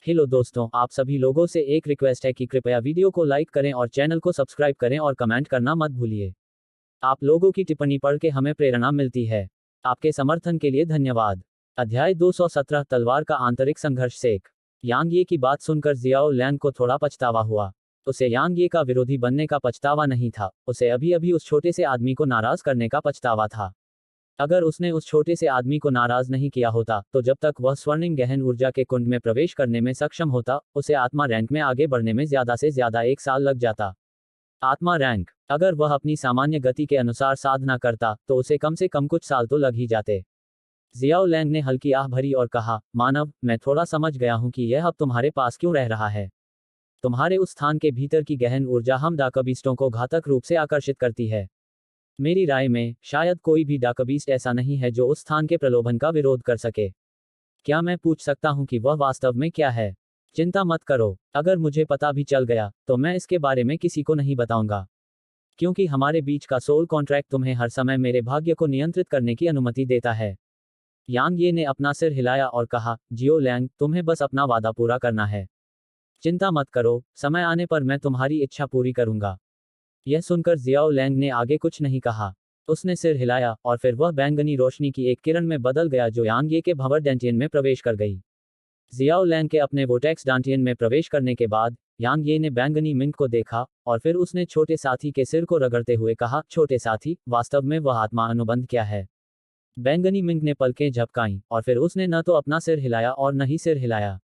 Hello दोस्तों, आप सभी लोगों से एक रिक्वेस्ट है कि कृपया वीडियो को लाइक करें और चैनल को सब्सक्राइब करें और कमेंट करना मत भूलिए। आप लोगों की टिप्पणी पढ़ के हमें प्रेरणा मिलती है। आपके समर्थन के लिए धन्यवाद। अध्याय 217 तलवार का आंतरिक संघर्ष सेक। यांग ये की बात सुनकर जियाओ लैंग को थोड़ा पछतावा हुआ। उसे यांग ये का विरोधी बनने का पछतावा नहीं था, उसे अभी अभी उस छोटे से आदमी को नाराज करने का पछतावा था। अगर उसने उस छोटे से आदमी को नाराज नहीं किया होता, तो जब तक वह स्वर्णिम गहन ऊर्जा के कुंड में प्रवेश करने में सक्षम होता, उसे आत्मा रैंक में आगे बढ़ने में ज्यादा से ज्यादा 1 साल लग जाता। आत्मा रैंक, अगर वह अपनी सामान्य गति के अनुसार साधना करता, तो उसे कम से कम कुछ साल तो लग ही जाते। जियाओ लैंग ने हल्की आह भरी और कहा, मानव, मैं थोड़ा समझ गया हूं कि यह अब तुम्हारे पास क्यों रह रहा है। तुम्हारे उस स्थान के भीतर की गहन ऊर्जा हम डाकबीस्टों को घातक रूप से आकर्षित करती है। मेरी राय में शायद कोई भी डाकबीस्ट ऐसा नहीं है जो उस स्थान के प्रलोभन का विरोध कर सके। क्या मैं पूछ सकता हूं कि वह वास्तव में क्या है? चिंता मत करो, अगर मुझे पता भी चल गया, तो मैं इसके बारे में किसी को नहीं बताऊंगा। क्योंकि हमारे बीच का सोल कॉन्ट्रैक्ट तुम्हें हर समय मेरे भाग्य को नियंत्रित करने की अनुमति देता है। यांग ये ने अपना सिर हिलाया और कहा, जियो लैंग, तुम्हें बस अपना वादा पूरा करना है। चिंता मत करो, समय आने पर मैं तुम्हारी इच्छा पूरी करूंगा। यह सुनकर जियाओ लैंग ने आगे कुछ नहीं कहा। उसने सिर हिलाया और फिर वह बैंगनी रोशनी की एक किरण में बदल गया जो यांग ये के भंवर डांटियन में प्रवेश कर गई। जियाओ लैंग के अपने वोटेक्स डांटियन में प्रवेश करने के बाद यांग ये ने बैंगनी मिंग को देखा और फिर उसने छोटे साथी के सिर को रगड़ते हुए कहा, छोटे साथी, वास्तव में वह आत्मा अनुबंध क्या है? बैंगनी मिंग ने पलकें झपकाईं और फिर उसने न तो अपना सिर हिलाया और न ही सिर हिलाया।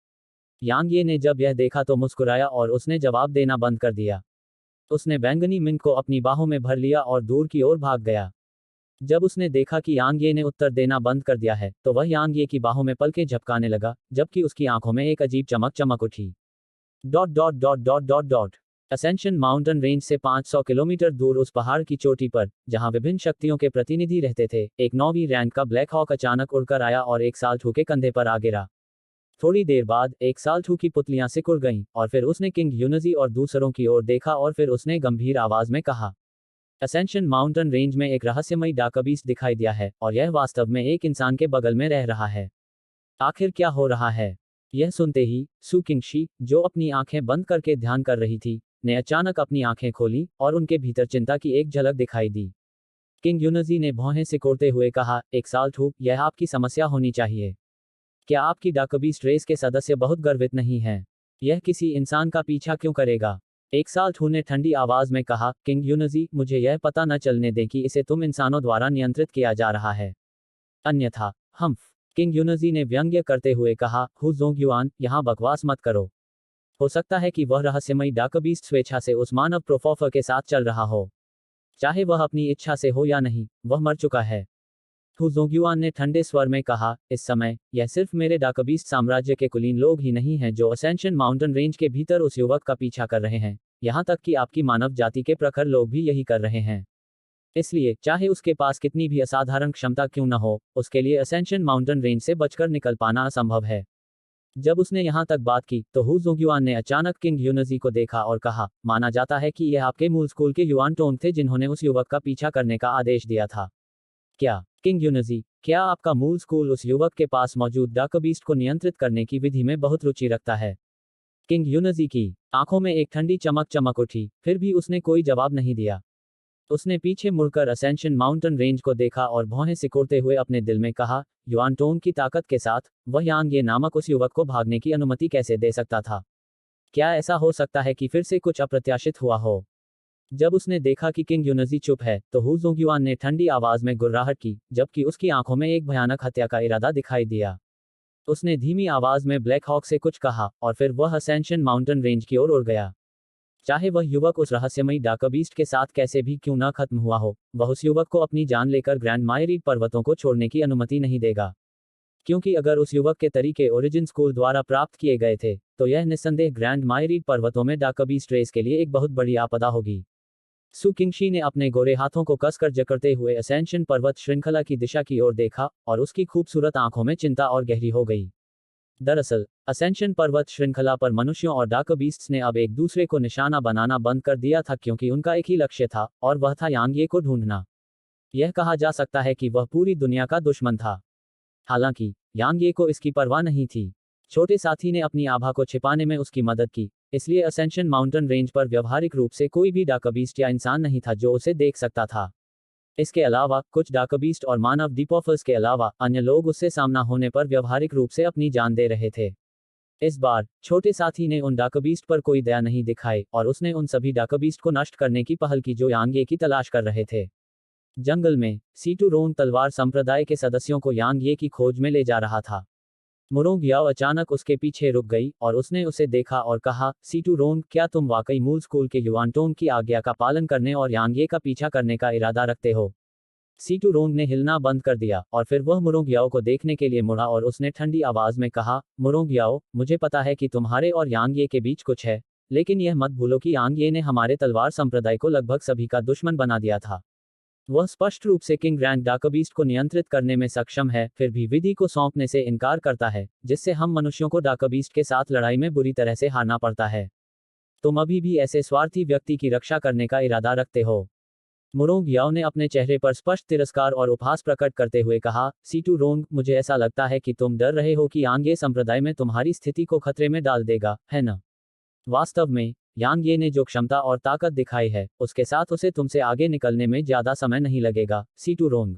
यांग ये ने जब यह देखा तो मुस्कुराया और उसने जवाब देना बंद कर दिया। उसने बैंगनी मिंग को अपनी बाहों में भर लिया और दूर की ओर भाग गया। जब उसने देखा कि यांग ये ने उत्तर देना बंद कर दिया है, तो वह यांग ये की बाहों में पलकें झपकाने लगा, जबकि उसकी आंखों में एक अजीब चमक चमक उठी। Dot dot dot dot dot dot Ascension mountain range से 500 किलोमीटर दूर उस पहाड़ की चोटी पर, जहां विभिन्न शक्तियों के प्रतिनिधि रहते थे, एक 9वीं रैंक का ब्लैक हॉक अचानक उड़कर आया और एक साल्थू के कंधे पर आ गिरा। थोड़ी देर बाद एक साल्थू की पुतलियां सिकुड़ गईं और फिर उसने किंग यूनजी और दूसरों की ओर देखा और फिर उसने गंभीर आवाज में कहा, असेंशन माउंटेन रेंज में एक रहस्यमयी डाकबीस्ट दिखाई दिया है और यह वास्तव में एक इंसान के बगल में रह रहा है। आखिर क्या हो रहा है? यह सुनते ही सु किंगशी, जो अपनी आंखें बंद करके ध्यान कर रही थी, ने अचानक अपनी आंखें खोली और उनके भीतर चिंता की एक झलक दिखाई दी। किंग यूनजी ने भौहें सिकोड़ते हुए कहा, एक साल्थू, यह आपकी समस्या होनी चाहिए। क्या आपकी डाकबीस्ट रेस के सदस्य बहुत गर्वित नहीं हैं? यह किसी इंसान का पीछा क्यों करेगा? एक साल्थू ने ठंडी आवाज में कहा, किंग यूनजी, मुझे यह पता न चलने दें कि इसे तुम इंसानों द्वारा नियंत्रित किया जा रहा है। अन्यथा हम्फ। किंग यूनजी ने व्यंग्य करते हुए कहा, हु जोंगयुआन, यहाँ बकवास मत करो। हो सकता है कि वह रहस्यमयी डाकबीस्ट स्वेच्छा से उस मानव प्रोफोफर के साथ चल रहा हो। चाहे वह अपनी इच्छा से हो या नहीं, वह मर चुका है। हु जोंगयुआन ने ठंडे स्वर में कहा, इस समय यह सिर्फ मेरे डाकबीस्ट साम्राज्य के कुलीन लोग ही नहीं हैं जो असेंशन माउंटेन रेंज के भीतर उस युवक का पीछा कर रहे हैं, यहाँ तक कि आपकी मानव जाति के प्रखर लोग भी यही कर रहे हैं। इसलिए चाहे उसके पास कितनी भी असाधारण क्षमता क्यों न हो, उसके लिए असेंशन माउंटेन रेंज से बचकर निकल पाना असंभव है। जब उसने यहाँ तक बात की, तो हु जोंगयुआन ने अचानक किंग यूनजी को देखा और कहा, माना जाता है कि यह आपके मूल स्कूल के युआन टोंग थे जिन्होंने उस युवक का पीछा करने का आदेश दिया था। क्या, किंग यूनजी, क्या आपका मूल स्कूल उस युवक के पास मौजूद डाकबीस्ट को नियंत्रित करने की विधि में बहुत रुचि रखता है? किंग यूनजी की आंखों में एक ठंडी चमक चमक उठी, फिर भी उसने कोई जवाब नहीं दिया। उसने पीछे मुड़कर असेंशन माउंटेन रेंज को देखा और भौहें सिकोड़ते हुए अपने दिल में कहा, युआन टोंग की ताकत के साथ वह यांग ये नामक उस युवक को भागने की अनुमति कैसे दे सकता था? क्या ऐसा हो सकता है कि फिर से कुछ अप्रत्याशित हुआ हो? जब उसने देखा कि किंग यूनजी चुप है, तो हु जोंगयुआन ने ठंडी आवाज में गुर्राहट की, जबकि उसकी आंखों में एक भयानक हत्या का इरादा दिखाई दिया। उसने धीमी आवाज में ब्लैक हॉक से कुछ कहा और फिर वह असेंशन माउंटेन रेंज की ओर उड़ गया। चाहे वह युवक उस रहस्यमयी डाकबीस्ट के साथ कैसे भी क्यों न खत्म हुआ हो, वह उस युवक को अपनी जान लेकर ग्रैंड मायरीड पर्वतों को छोड़ने की अनुमति नहीं देगा। क्योंकि अगर उस युवक के तरीके ओरिजिन स्कूल द्वारा प्राप्त किए गए थे, तो यह निस्संदेह ग्रैंड मायरीड पर्वतों में डाकबीस्ट रेस के लिए एक बहुत बड़ी आपदा होगी। सु किंगशी ने अपने गोरे हाथों को कसकर जकड़ते हुए असेंशन पर्वत श्रृंखला की दिशा की ओर देखा और उसकी खूबसूरत आंखों में चिंता और गहरी हो गई। दरअसल असेंशन पर्वत श्रृंखला पर मनुष्यों और डाकबीस्ट्स ने अब एक दूसरे को निशाना बनाना बंद कर दिया था, क्योंकि उनका एक ही लक्ष्य था और वह था यांग ये को ढूंढना। यह कहा जा सकता है कि वह पूरी दुनिया का दुश्मन था। हालांकि यांग ये को इसकी परवाह नहीं थी। छोटे साथी ने अपनी आभा को छिपाने में उसकी मदद की, इसलिए असेंशन माउंटेन रेंज पर व्यवहारिक रूप से कोई भी डाकबीस्ट या इंसान नहीं था जो उसे देख सकता था। इसके अलावा कुछ डाकबीस्ट और मानव डिपॉफर्स के अलावा अन्य लोग उससे सामना होने पर व्यवहारिक रूप से अपनी जान दे रहे थे। इस बार छोटे साथी ने उन डाकबीस्ट पर कोई दया नहीं दिखाई और उसने उन सभी डाकबीस्ट को नष्ट करने की पहल की जो यांग ये की तलाश कर रहे थे। जंगल में सीटू रोंग तलवार संप्रदाय के सदस्यों को यांग ये की खोज में ले जा रहा था। मुरोंग याओ अचानक उसके पीछे रुक गई और उसने उसे देखा और कहा, सीटू रोंग, क्या तुम वाकई मूल स्कूल के युवानटोंग की आज्ञा का पालन करने और यांगे का पीछा करने का इरादा रखते हो? सीटू रोंग ने हिलना बंद कर दिया और फिर वह मुरोंग याओ को देखने के लिए मुड़ा और उसने ठंडी आवाज में कहा, मुरोंग याओ, मुझे पता है कि तुम्हारे और यांगे के बीच कुछ है, लेकिन यह मत भूलो कि यांगे ने हमारे तलवार संप्रदाय को लगभग सभी का दुश्मन बना दिया था। वह स्पष्ट रूप से किंग रैंक डाकबीस्ट को नियंत्रित करने में सक्षम है, फिर भी विधि को सौंपने से इनकार करता है, जिससे हम मनुष्यों को डाकबीस्ट के साथ लड़ाई में बुरी तरह से हारना पड़ता है। तुम अभी भी ऐसे स्वार्थी व्यक्ति की रक्षा करने का इरादा रखते हो? मुरोंग याओ ने अपने चेहरे पर स्पष्ट तिरस्कार और उपहास प्रकट करते हुए कहा, सीटू रोंग, मुझे ऐसा लगता है कि तुम डर रहे हो कि यांगे संप्रदाय में तुम्हारी स्थिति को खतरे में डाल देगा, है न? वास्तव में यांग ये ने जो क्षमता और ताकत दिखाई है, उसके साथ उसे तुमसे आगे निकलने में ज्यादा समय नहीं लगेगा, सीटू रोंग।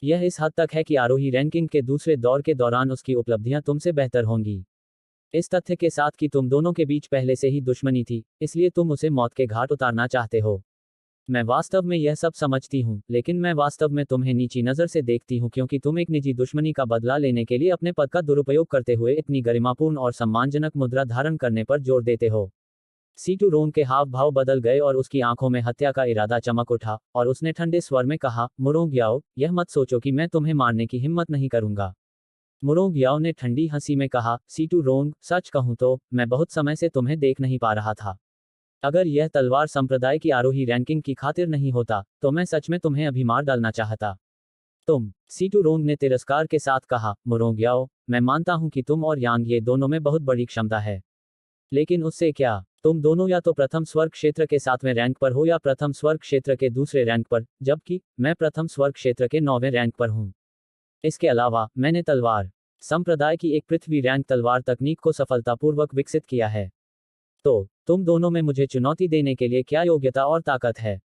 यह इस हद तक है कि आरोही रैंकिंग के दूसरे दौर के दौरान उसकी उपलब्धियां तुमसे बेहतर होंगी। इस तथ्य के साथ कि तुम दोनों के बीच पहले से ही दुश्मनी थी, इसलिए तुम उसे मौत के घाट उतारना चाहते हो। मैं वास्तव में यह सब समझती हूँ, लेकिन मैं वास्तव में तुम्हें नीची नज़र से देखती हूँ क्योंकि तुम एक निजी दुश्मनी का बदला लेने के लिए अपने पद का दुरुपयोग करते हुए इतनी गरिमापूर्ण और सम्मानजनक मुद्रा धारण करने पर जोर देते हो। सीटू रोंग के हाव भाव बदल गए और उसकी आंखों में हत्या का इरादा चमक उठा और उसने ठंडे स्वर में कहा, मुरोंग याओ, यह मत सोचो कि मैं तुम्हें मारने की हिम्मत नहीं करूंगा। मुरोंग याओ ने ठंडी हंसी में कहा, सीटू रोंग, सच कहूं तो मैं बहुत समय से तुम्हें देख नहीं पा रहा था। अगर यह तलवार संप्रदाय की आरोही रैंकिंग की खातिर नहीं होता, तो मैं सच में तुम्हें अभी मार डालना चाहता। तुम, सीटू रोंग ने तिरस्कार के साथ कहा, मुरोंग याओ, मैं मानता हूं कि तुम और यांग ये दोनों में बहुत बड़ी क्षमता है, लेकिन उससे क्या? तुम दोनों या तो प्रथम स्वर्ग क्षेत्र के 7वें रैंक पर हो या प्रथम स्वर्ग क्षेत्र के दूसरे रैंक पर, जबकि मैं प्रथम स्वर्ग क्षेत्र के 9वें रैंक पर हूं। इसके अलावा मैंने तलवार संप्रदाय की एक पृथ्वी रैंक तलवार तकनीक को सफलतापूर्वक विकसित किया है। तो तुम दोनों में मुझे चुनौती देने के लिए क्या योग्यता और ताकत है?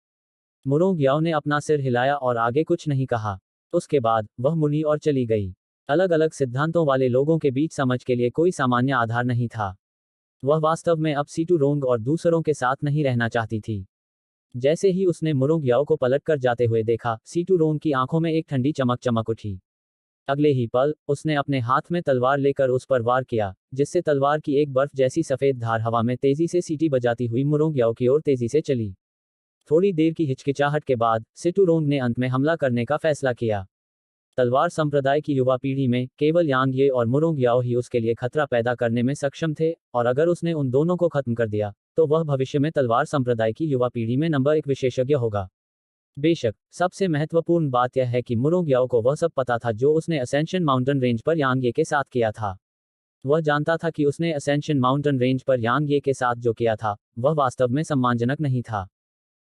मुरोंग याओ ने अपना सिर हिलाया और आगे कुछ नहीं कहा। उसके बाद वह मुड़ी और चली गई। अलग अलग सिद्धांतों वाले लोगों के बीच समझ के लिए कोई सामान्य आधार नहीं था। वह वास्तव में अब सीटू रोंग और दूसरों के साथ नहीं रहना चाहती थी। जैसे ही उसने मुरोंग याओ को पलटकर जाते हुए देखा, सीटू रोंग की आंखों में एक ठंडी चमक चमक उठी। अगले ही पल उसने अपने हाथ में तलवार लेकर उस पर वार किया, जिससे तलवार की एक बर्फ जैसी सफेद धार हवा में तेजी से सीटी बजाती हुई मुरोंग याओ की ओर तेजी से चली। थोड़ी देर की हिचकिचाहट के बाद सीटू रोंग ने अंत में हमला करने का फैसला किया। तलवार संप्रदाय की युवा पीढ़ी में केवल यांग ये और मुरोंग याओ ही उसके लिए खतरा पैदा करने में सक्षम थे, और अगर उसने उन दोनों को खत्म कर दिया, तो वह भविष्य में तलवार संप्रदाय की युवा पीढ़ी में नंबर 1 विशेषज्ञ होगा। बेशक सबसे महत्वपूर्ण बात यह है कि मुरोंग याओ को वह सब पता था जो उसने असेंशन माउंटेन रेंज पर यांग ये के साथ किया था। वह जानता था कि उसने असेंशन माउंटेन रेंज पर यांग ये के साथ जो किया था, वह वास्तव में सम्मानजनक नहीं था।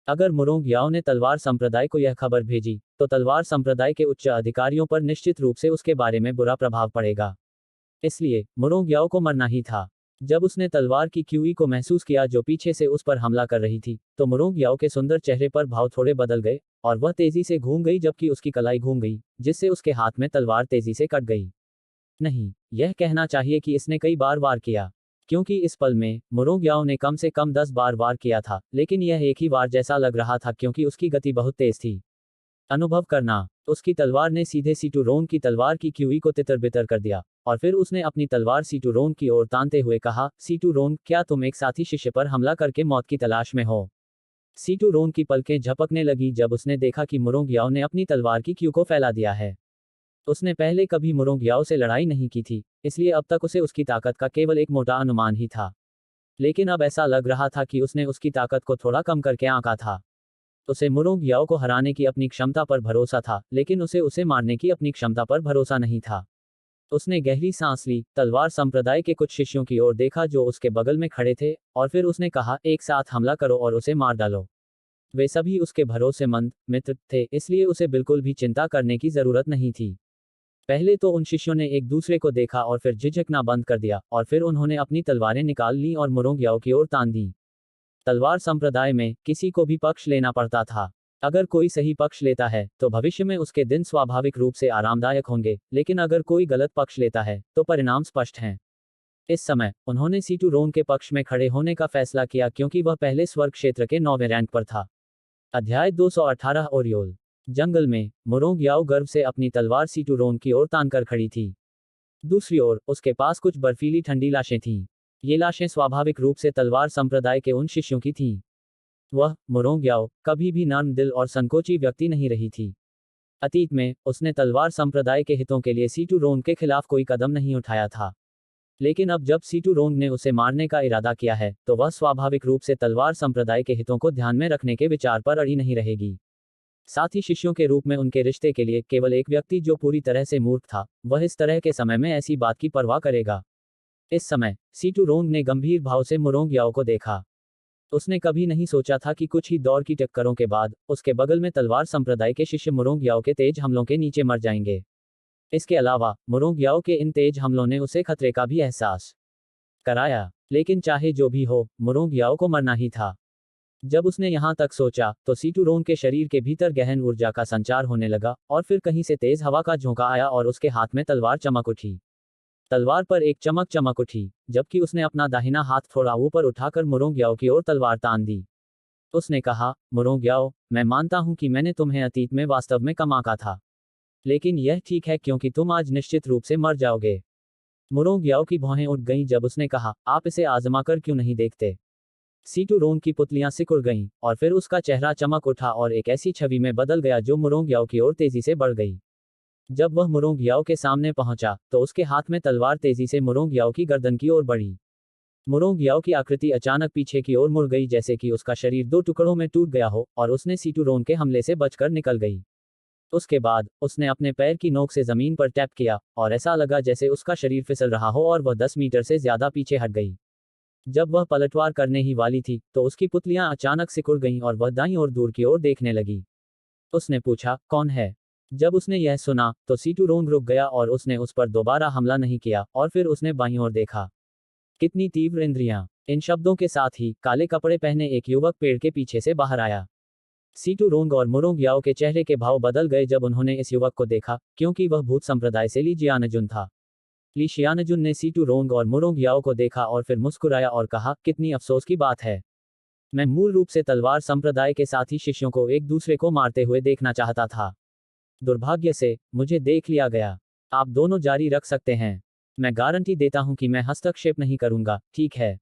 अगर मुरोंग याओ ने तलवार संप्रदाय को यह खबर भेजी, तो तलवार संप्रदाय के उच्च अधिकारियों पर निश्चित रूप से उसके बारे में बुरा प्रभाव पड़ेगा। इसलिए मुरोंग याओ को मरना ही था। जब उसने तलवार की क्यूई को महसूस किया जो पीछे से उस पर हमला कर रही थी, तो मुरोंग याओ के सुंदर चेहरे पर भाव थोड़े बदल गए और वह तेजी से घूम गई, जबकि उसकी कलाई घूम गई, जिससे उसके हाथ में तलवार तेजी से कट गई। नहीं, यह कहना चाहिए कि इसने कई बार वार किया, क्योंकि इस पल में मुरोंग याओ ने कम से कम 10 बार वार किया था, लेकिन यह एक ही बार जैसा लग रहा था क्योंकि उसकी गति बहुत तेज थी। अनुभव करना, उसकी तलवार ने सीधे सीटू रोंग की तलवार की क्यूई को तितर बितर कर दिया, और फिर उसने अपनी तलवार सीटू रोंग की ओर तानते हुए कहा, सीटू रोंग, क्या तुम एक साथी शिष्य पर हमला करके मौत की तलाश में हो? सीटू रोंग की पलकें झपकने लगी जब उसने देखा कि मुरोंग याओ ने अपनी तलवार की क्यू को फैला दिया है। उसने पहले कभी मुरोंग याओ से लड़ाई नहीं की थी, इसलिए अब तक उसे उसकी ताकत का केवल एक मोटा अनुमान ही था। लेकिन अब ऐसा लग रहा था कि उसने उसकी ताकत को थोड़ा कम करके आंका था। उसे मुरोंग याओ को हराने की अपनी क्षमता पर भरोसा था, लेकिन उसे मारने की अपनी क्षमता पर भरोसा नहीं था। उसने गहरी सांस ली, तलवार संप्रदाय के कुछ शिष्यों की ओर देखा जो उसके बगल में खड़े थे, और फिर उसने कहा, एक साथ हमला करो और उसे मार डालो। वे सभी उसके भरोसेमंद मित्र थे, इसलिए उसे बिल्कुल भी चिंता करने की जरूरत नहीं थी। पहले तो उन शिष्यों ने एक दूसरे को देखा और फिर झिझकना बंद कर दिया, और फिर उन्होंने अपनी तलवारें निकाल ली और मुरोंग की ओर तान दी। तलवार संप्रदाय में किसी को भी पक्ष लेना पड़ता था। अगर कोई सही पक्ष लेता है तो भविष्य में उसके दिन स्वाभाविक रूप से आरामदायक होंगे, लेकिन अगर कोई गलत पक्ष लेता है तो परिणाम स्पष्ट हैं। इस समय उन्होंने सीटू रोंग के पक्ष में खड़े होने का फैसला किया क्योंकि वह पहले स्वर्ग क्षेत्र के 9वें रैंक पर था। अध्याय 218 ओरियोल। जंगल में मुरोंग याओ गर्व से अपनी तलवार सीटू रोंग की ओर तानकर खड़ी थी। दूसरी ओर उसके पास कुछ बर्फीली ठंडी लाशें थीं। ये लाशें स्वाभाविक रूप से तलवार संप्रदाय के उन शिष्यों की थीं। वह मुरोंग याओ कभी भी नर्म दिल और संकोची व्यक्ति नहीं रही थी। अतीत में उसने तलवार संप्रदाय के हितों के लिए सीटू रोंग के खिलाफ कोई कदम नहीं उठाया था, लेकिन अब जब सीटू रोंग ने उसे मारने का इरादा किया है तो वह स्वाभाविक रूप से तलवार संप्रदाय के हितों को ध्यान में रखने के विचार पर अड़ी नहीं रहेगी। साथ ही शिष्यों के रूप में उनके रिश्ते के लिए केवल एक व्यक्ति जो पूरी तरह से मूर्ख था, वह इस तरह के समय में ऐसी बात की परवाह करेगा। इस समय सीटू रोंग ने गंभीर भाव से मुरोंग याओ को देखा। उसने कभी नहीं सोचा था कि कुछ ही दौर की टक्करों के बाद उसके बगल में तलवार संप्रदाय के शिष्य मुरोंग याओ के तेज हमलों के नीचे मर जाएंगे। इसके अलावा मुरोंग याओ के इन तेज हमलों ने उसे खतरे का भी एहसास कराया, लेकिन चाहे जो भी हो, मुरोंग याओ को मरना ही था। जब उसने यहां तक सोचा तो सीटू रोंग के शरीर के भीतर गहन ऊर्जा का संचार होने लगा, और फिर कहीं से तेज हवा का झोंका आया और उसके हाथ में तलवार चमक उठी। तलवार पर एक चमक उठी, जबकि उसने अपना दाहिना हाथ थोड़ा ऊपर उठाकर मुरोंग याओ की ओर तलवार तान दी। उसने कहा, मुरोंग याओ, मैं मानता हूं कि मैंने तुम्हें अतीत में वास्तव में कम आंका था, लेकिन यह ठीक है क्योंकि तुम आज निश्चित रूप से मर जाओगे। मुरोंग याओ की भौहें उठ गईं जब उसने कहा, आप इसे आजमा कर क्यों नहीं देखते। सीटू रोंग की पुतलियां सिकुड़ गईं, और फिर उसका चेहरा चमक उठा और एक ऐसी छवि में बदल गया जो मुरोंग याओ की ओर तेजी से बढ़ गई। जब वह मुरोंग याओ के सामने पहुंचा तो उसके हाथ में तलवार तेजी से मुरोंग याओ की गर्दन की ओर बढ़ी। मुरोंग याओ की आकृति अचानक पीछे की ओर मुड़ गई, जैसे कि उसका शरीर दो टुकड़ों में टूट गया हो, और उसने सीटू रोंग के हमले से बचकर निकल गई। उसके बाद उसने अपने पैर की नोक से जमीन पर टैप किया, और ऐसा लगा जैसे उसका शरीर फिसल रहा हो और वह 10 मीटर से ज्यादा पीछे हट गई। जब वह पलटवार करने ही वाली थी तो उसकी पुतलियां अचानक सिकुड़ गईं और वह दाईं ओर दूर की ओर देखने लगी। उसने पूछा, कौन है। जब उसने यह सुना तो सीटू रोंग रुक गया और उसने उस पर दोबारा हमला नहीं किया, और फिर उसने बाईं ओर देखा। कितनी तीव्र इंद्रियां। इन शब्दों के साथ ही काले कपड़े पहने एक युवक पेड़ के पीछे से बाहर आया। सीटू रोंग और मुरोंग याओ के चेहरे के भाव बदल गए जब उन्होंने इस युवक को देखा, क्योंकि वह भूत संप्रदाय से ली जियानजुन था। ली शियानजुन ने सीटू रोंग और मुरोंग याओ को देखा और फिर मुस्कुराया और कहा, कितनी अफसोस की बात है। मैं मूल रूप से तलवार संप्रदाय के साथी शिष्यों को एक दूसरे को मारते हुए देखना चाहता था। दुर्भाग्य से मुझे देख लिया गया। आप दोनों जारी रख सकते हैं। मैं गारंटी देता हूं कि मैं हस्तक्षेप नहीं करूंगा, ठीक है।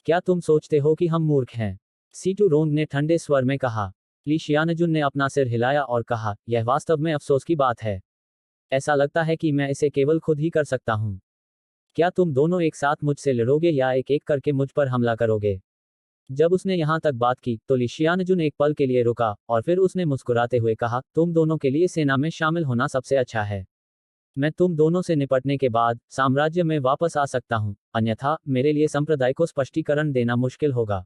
क्या तुम सोचते हो कि हम मूर्ख हैं। सीटू रोंग ने ठंडे स्वर में कहा। ली शियानजुन ने अपना सिर हिलाया और कहा, यह वास्तव में अफसोस की बात है। ऐसा लगता है कि मैं इसे केवल खुद ही कर सकता हूं। क्या तुम दोनों एक साथ मुझसे लड़ोगे या एक एक करके मुझ पर हमला करोगे। जब उसने यहां तक बात की तो ली शियानजुन एक पल के लिए रुका, और फिर उसने मुस्कुराते हुए कहा, तुम दोनों के लिए सेना में शामिल होना सबसे अच्छा है। मैं तुम दोनों से निपटने के बाद साम्राज्य में वापस आ सकता हूं, अन्यथा मेरे लिए संप्रदाय को स्पष्टीकरण देना मुश्किल होगा।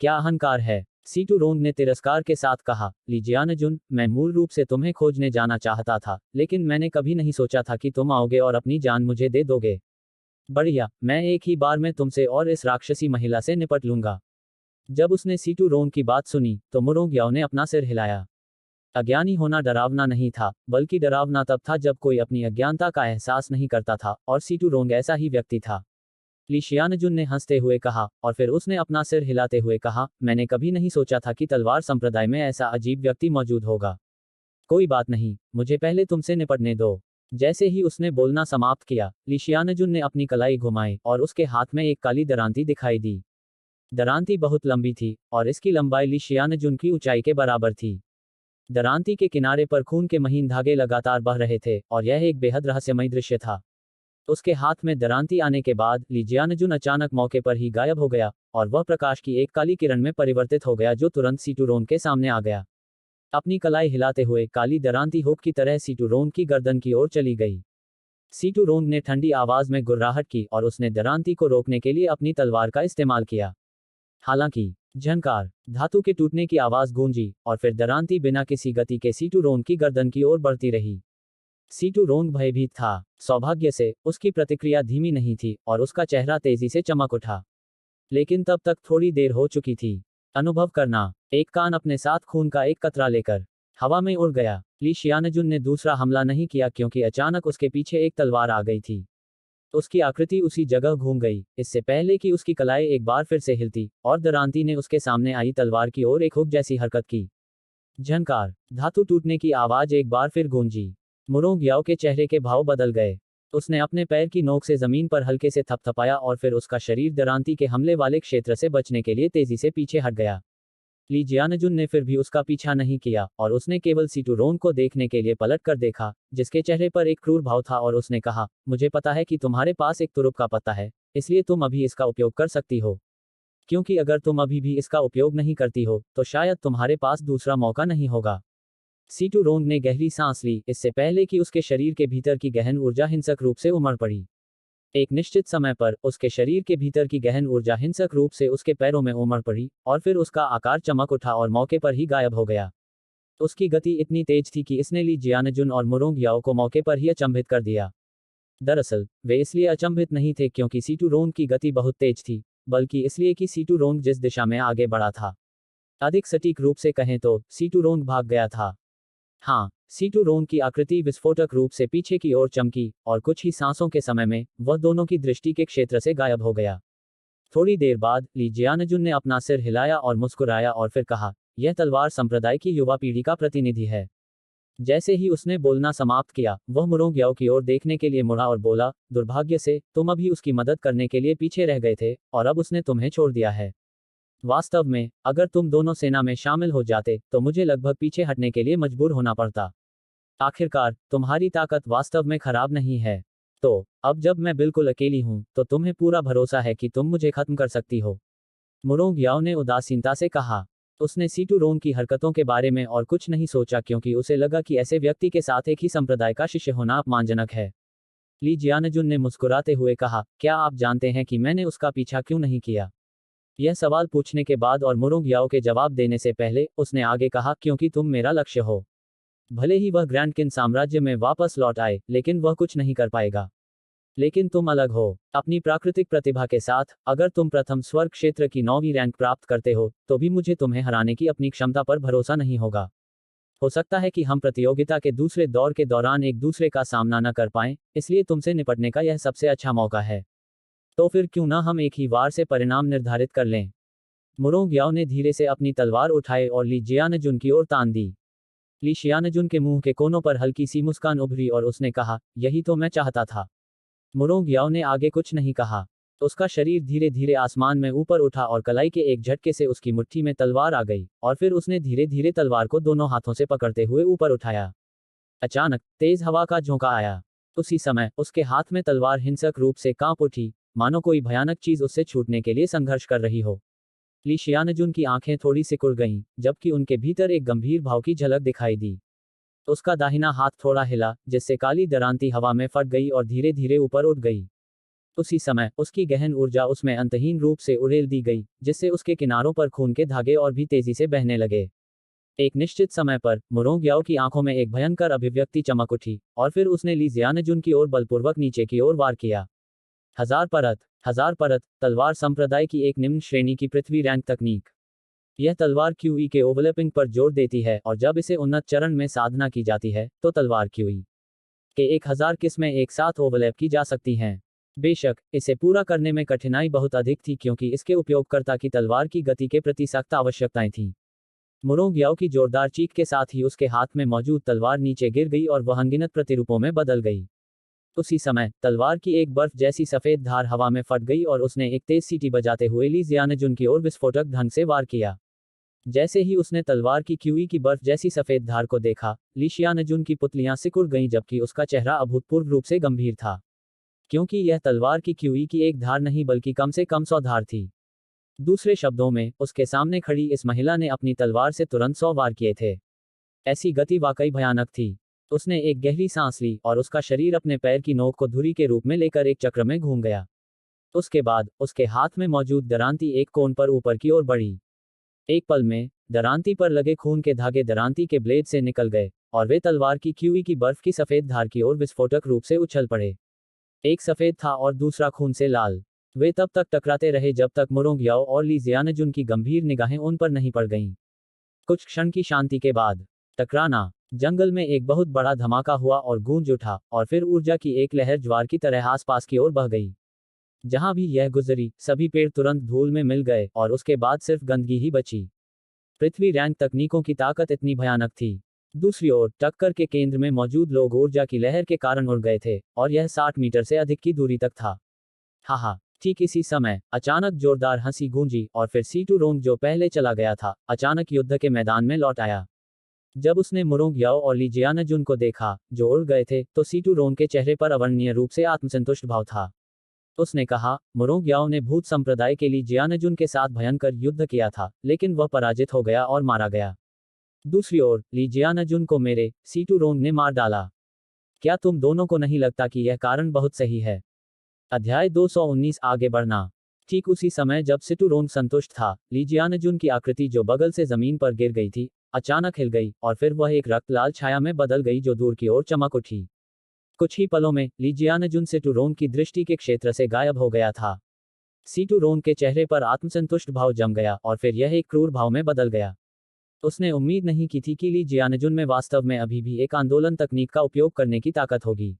क्या अहंकार है। सीटू रोंग ने तिरस्कार के साथ कहा, ली जियानजुन, मैं मूल रूप से तुम्हें खोजने जाना चाहता था, लेकिन मैंने कभी नहीं सोचा था कि तुम आओगे और अपनी जान मुझे दे दोगे। बढ़िया, मैं एक ही बार में तुमसे और इस राक्षसी महिला से निपट लूंगा। जब उसने सीटू रोंग की बात सुनी तो मुरोंग याओ ने अपना सिर हिलाया। अज्ञानी होना डरावना नहीं था, बल्कि डरावना तब था जब कोई अपनी अज्ञानता का एहसास नहीं करता था, और सीटू रोंग ऐसा ही व्यक्ति था। ली शियानजुन ने हंसते हुए कहा, और फिर उसने अपना सिर हिलाते हुए कहा, मैंने कभी नहीं सोचा था कि तलवार संप्रदाय में ऐसा अजीब व्यक्ति मौजूद होगा। कोई बात नहीं, मुझे पहले तुमसे निपटने दो। जैसे ही उसने बोलना समाप्त किया, ली शियानजुन ने अपनी कलाई घुमाई और उसके हाथ में एक काली दरांती दिखाई दी। दरांती बहुत लंबी थी, और इसकी लंबाई ली शियानजुन की ऊंचाई के बराबर थी। दरांती के किनारे पर खून के महीन धागे लगातार बह रहे थे, और यह एक बेहद रहस्यमय दृश्य था। उसके हाथ में दरांती आने के बाद ली जियानजुन अचानक मौके पर ही गायब हो गया, और वह प्रकाश की एक काली किरण में परिवर्तित हो गया जो तुरंत सीटू रोंग के सामने आ गया। अपनी कलाई हिलाते हुए काली दरांती हुक की तरह सीटू रोंग की गर्दन की ओर चली गई। सीटू रोंग ने ठंडी आवाज में गुर्राहट की और उसने दरांती को रोकने के लिए अपनी तलवार का इस्तेमाल किया। हालांकि झनकार, धातु के टूटने की आवाज गूंजी, और फिर दरांती बिना किसी गति के सीटू रोंग की गर्दन की ओर बढ़ती रही। सीटू रोंग भयभीत था। सौभाग्य से उसकी प्रतिक्रिया धीमी नहीं थी और उसका चेहरा तेजी से चमक उठा। लेकिन तब तक थोड़ी देर हो चुकी थी। अनुभव करना। एक कान अपने साथ खून का एक कतरा लेकर हवा में उड़ गया। ली शियानजुन ने दूसरा हमला नहीं किया क्योंकि अचानक उसके पीछे एक तलवार आ गई थी। उसकी आकृति उसी जगह घूम गई, इससे पहले कि उसकी कलाई एक बार फिर से हिलती, और दरांती ने उसके सामने आई तलवार की ओर एक हुक जैसी हरकत की। झनकार। धातु टूटने की आवाज एक बार फिर गूंजी। मुरोंग याओ के चेहरे के भाव बदल गए। उसने अपने पैर की नोक से जमीन पर हल्के से थपथपाया और फिर उसका शरीर दरांती के हमले वाले क्षेत्र से बचने के लिए तेजी से पीछे हट गया। ली जियानजुन ने फिर भी उसका पीछा नहीं किया और उसने केवल सीटू रोंग को देखने के लिए पलट कर देखा, जिसके चेहरे पर एक क्रूर भाव था, और उसने कहा, मुझे पता है कि तुम्हारे पास एक तुरुप का पत्ता है, इसलिए तुम अभी इसका उपयोग कर सकती हो। क्योंकि अगर तुम अभी भी इसका उपयोग नहीं करती हो, तो शायद तुम्हारे पास दूसरा मौका नहीं होगा। सीटू रोंग ने गहरी सांस ली, इससे पहले कि उसके शरीर के भीतर की गहन ऊर्जा हिंसक रूप से उमड़ पड़ी। एक निश्चित समय पर उसके शरीर के भीतर की गहन ऊर्जा हिंसक रूप से उसके पैरों में उमड़ पड़ी, और फिर उसका आकार चमक उठा और मौके पर ही गायब हो गया। उसकी गति इतनी तेज थी कि इसने ली जियानजुन और मुरोंग याओ को मौके पर ही अचंभित कर दिया। दरअसल वे इसलिए अचंभित नहीं थे क्योंकि सीटू रोंग की गति बहुत तेज थी, बल्कि इसलिए कि सीटू रोंग जिस दिशा में आगे बढ़ा था, अधिक सटीक रूप से कहें तो सीटू रोंग भाग गया था। हाँ, सीटू रोंग की आकृति विस्फोटक रूप से पीछे की ओर चमकी, और कुछ ही सांसों के समय में वह दोनों की दृष्टि के क्षेत्र से गायब हो गया। थोड़ी देर बाद ली जियानजुन ने अपना सिर हिलाया और मुस्कुराया और फिर कहा, यह तलवार संप्रदाय की युवा पीढ़ी का प्रतिनिधि है। जैसे ही उसने बोलना समाप्त किया, वह मुरोंग याओ की ओर देखने के लिए मुड़ा और बोला, दुर्भाग्य से तुम अभी उसकी मदद करने के लिए पीछे रह गए थे, और अब उसने तुम्हें छोड़ दिया है। वास्तव में अगर तुम दोनों सेना में शामिल हो जाते तो मुझे लगभग पीछे हटने के लिए मजबूर होना पड़ता। आखिरकार तुम्हारी ताकत वास्तव में खराब नहीं है। तो अब जब मैं बिल्कुल अकेली हूं, तो तुम्हें पूरा भरोसा है कि तुम मुझे खत्म कर सकती हो। मुरोंग याओ ने उदासीनता से कहा। उसने सीटू रोंग की हरकतों के बारे में और कुछ नहीं सोचा क्योंकि उसे लगा कि ऐसे व्यक्ति के साथ एक ही संप्रदाय का शिष्य होना अपमानजनक है। ली जियानजुन ने मुस्कुराते हुए कहा, क्या आप जानते हैं कि मैंने उसका पीछा क्यों नहीं किया? यह सवाल पूछने के बाद और मुरोंग याओ के जवाब देने से पहले उसने आगे कहा, क्योंकि तुम मेरा लक्ष्य हो। भले ही वह ग्रैंड किन साम्राज्य में वापस लौट आए, लेकिन वह कुछ नहीं कर पाएगा। लेकिन तुम अलग हो। अपनी प्राकृतिक प्रतिभा के साथ, अगर तुम प्रथम स्वर्ग क्षेत्र की 9वीं रैंक प्राप्त करते हो, तो भी मुझे तुम्हें हराने की अपनी क्षमता पर भरोसा नहीं होगा। हो सकता है कि हम प्रतियोगिता के दूसरे दौर के दौरान एक दूसरे का सामना न कर पाएं, इसलिए तुमसे निपटने का यह सबसे अच्छा मौका है। तो फिर क्यों ना हम एक ही वार से परिणाम निर्धारित कर लें? मुरोंग याओ ने धीरे से अपनी तलवार उठाई और ली जियानजुन की ओर तान दी। ली शियानजुन के मुंह के कोनों पर हल्की सी मुस्कान उभरी और उसने कहा, यही तो मैं चाहता था। मुरोंग याओ ने आगे कुछ नहीं कहा। उसका शरीर धीरे धीरे आसमान में ऊपर उठा और कलाई के एक झटके से उसकी मुट्ठी में तलवार आ गई, और फिर उसने धीरे धीरे तलवार को दोनों हाथों से पकड़ते हुए ऊपर उठाया। अचानक तेज हवा का झोंका आया। उसी समय उसके हाथ में तलवार हिंसक रूप से कांप उठी, मानो कोई भयानक चीज उससे छूटने के लिए संघर्ष कर रही हो। ली शियानजुन की आंखें थोड़ी सिकुड़ गईं, जबकि उनके भीतर एक गंभीर भाव की झलक दिखाई दी। उसका दाहिना हाथ थोड़ा हिला, जिससे काली दरांती हवा में फट गई और धीरे धीरे ऊपर उठ गई। उसी समय उसकी गहन ऊर्जा उसमें अंतहीन रूप से उड़ेल दी गई, जिससे उसके किनारों पर खून के धागे और भी तेजी से बहने लगे। एक निश्चित समय पर मुरोंग याओ की आंखों में एक भयंकर अभिव्यक्ति चमक उठी, और फिर उसने ली जियानजुन की ओर बलपूर्वक नीचे की ओर वार किया। हजार परत तलवार संप्रदाय की एक निम्न श्रेणी की पृथ्वी रैंक तकनीक। यह तलवार क्यूई के ओवरलैपिंग पर जोर देती है, और जब इसे उन्नत चरण में साधना की जाती है, तो तलवार क्यूई के 1000 किस्में एक साथ ओवरलैप की जा सकती हैं। बेशक इसे पूरा करने में कठिनाई बहुत अधिक थी क्योंकि इसके उपयोगकर्ता की तलवार की गति के प्रति सख्त आवश्यकताएं थीं। मुरोंग याओ की जोरदार चीख के साथ ही उसके हाथ में मौजूद तलवार नीचे गिर गई और वह अनगिनत प्रतिरूपों में बदल गई। उसी समय तलवार की एक बर्फ जैसी सफेद धार हवा में फट गई और उसने एक तेज सीटी बजाते हुए ली जियानजुन की ओर विस्फोटक ढंग से वार किया। जैसे ही उसने तलवार की क्यूई की बर्फ जैसी सफेद धार को देखा, ली शियानजुन की पुतलियां सिकुड़ गईं, जबकि उसका चेहरा अभूतपूर्व रूप से गंभीर था। क्योंकि यह तलवार की क्यूई की एक धार नहीं बल्कि कम से कम 100 धार थी। दूसरे शब्दों में, उसके सामने खड़ी इस महिला ने अपनी तलवार से तुरंत 100 वार किए थे। ऐसी गति वाकई भयानक थी। उसने एक गहरी सांस ली और उसका शरीर अपने पैर की नोक को धुरी के रूप में लेकर एक चक्र में घूम गया। उसके बाद उसके हाथ में मौजूद दरांती एक कोण पर ऊपर की ओर बढ़ी। एक पल में दरांती पर लगे खून के धागे दरांती के ब्लेड से निकल गए, और वे तलवार की क्यूई की बर्फ की सफेद धार की ओर विस्फोटक रूप से उछल पड़े। एक सफेद था और दूसरा खून से लाल। वे तब तक टकराते रहे जब तक मुरोंग याओ और ली जियानजुन की गंभीर निगाहें उन पर नहीं पड़ गईं। कुछ क्षण की शांति के बाद टकराना। जंगल में एक बहुत बड़ा धमाका हुआ और गूंज उठा, और फिर ऊर्जा की एक लहर ज्वार की तरह आसपास की ओर बह गई। जहां भी यह गुजरी, सभी पेड़ तुरंत धूल में मिल गए और उसके बाद सिर्फ गंदगी ही बची। पृथ्वी रैंक तकनीकों की ताकत इतनी भयानक थी। दूसरी ओर टक्कर के केंद्र में मौजूद लोग ऊर्जा की लहर के कारण उड़ गए थे, और यह 60 मीटर से अधिक की दूरी तक था। हाहा। ठीक इसी समय अचानक जोरदार हंसी गूंजी और फिर सीटू रोंग, जो पहले चला गया था, अचानक युद्ध के मैदान में लौट आया। जब उसने मुरोंग याओ और ली जियानजुन को देखा, जो उड़ गए थे, तो सीटू रोंग के चेहरे पर अवर्णनीय रूप से आत्मसंतुष्ट भाव था। उसने कहा, मुरोंग याओ ने भूत संप्रदाय के ली जियानजुन के साथ भयंकर युद्ध किया था, लेकिन वह पराजित हो गया और मारा गया। दूसरी ओर ली जियानजुन को मेरे सीटू रोंग ने मार डाला। क्या तुम दोनों को नहीं लगता कि यह कारण बहुत सही है? अध्याय 219 आगे बढ़ना। ठीक उसी समय जब सिटू रोंग संतुष्ट था, ली जियानजुन की आकृति जो बगल से जमीन पर गिर गई थी, अचानक हिल गई, और फिर वह एक रक्त लाल छाया में बदल गई जो दूर की ओर चमक उठी। कुछ ही पलों में ली जियानजुन सिटू रोंग की दृष्टि के क्षेत्र से गायब हो गया था। सीटू रोंग के चेहरे पर आत्मसंतुष्ट भाव जम गया और फिर यह एक क्रूर भाव में बदल गया। उसने उम्मीद नहीं की थी कि ली जियानजुन में वास्तव में अभी भी एक आंदोलन तकनीक का उपयोग करने की ताकत होगी।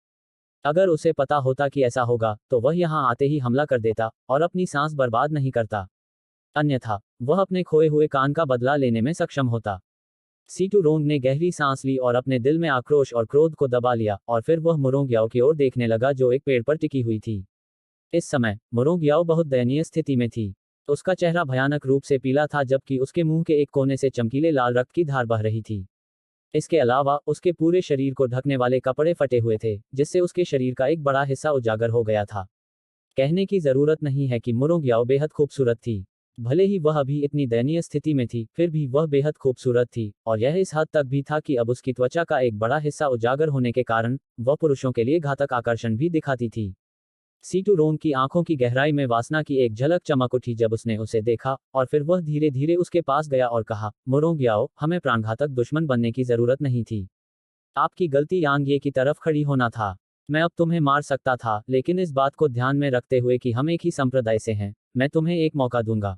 अगर उसे पता होता कि ऐसा होगा, तो वह यहां आते ही हमला कर देता और अपनी सांस बर्बाद नहीं करता। अन्यथा वह अपने खोए हुए कान का बदला लेने में सक्षम होता। सीटू रोंग ने गहरी सांस ली और अपने दिल में आक्रोश और क्रोध को दबा लिया, और फिर वह मुरोंग याओ की ओर देखने लगा जो एक पेड़ पर टिकी हुई थी। इस समय मुरोंग याओ बहुत दयनीय स्थिति में थी। उसका चेहरा भयानक रूप से पीला था, जबकि उसके मुंह के एक कोने से चमकीले लाल रक्त की धार बह रही थी। इसके अलावा उसके पूरे शरीर को ढकने वाले कपड़े फटे हुए थे, जिससे उसके शरीर का एक बड़ा हिस्सा उजागर हो गया था। कहने की जरूरत नहीं है कि मुरोंग याओ बेहद खूबसूरत थी। भले ही वह अभी इतनी दयनीय स्थिति में थी, फिर भी वह बेहद खूबसूरत थी, और यह इस हद तक भी था कि अब उसकी त्वचा का एक बड़ा हिस्सा उजागर होने के कारण वह पुरुषों के लिए घातक आकर्षण भी दिखाती थी। सीटू रोंग की आंखों की गहराई में वासना की एक झलक चमक उठी जब उसने उसे देखा, और फिर वह धीरे धीरे उसके पास गया और कहा, मुरोंग याओ, हमें प्राणघातक दुश्मन बनने की जरूरत नहीं थी। आपकी गलती यांग ये की तरफ खड़ी होना था। मैं अब तुम्हें मार सकता था, लेकिन इस बात को ध्यान में रखते हुए कि हम एक ही संप्रदाय से हैं, मैं तुम्हें एक मौका दूंगा।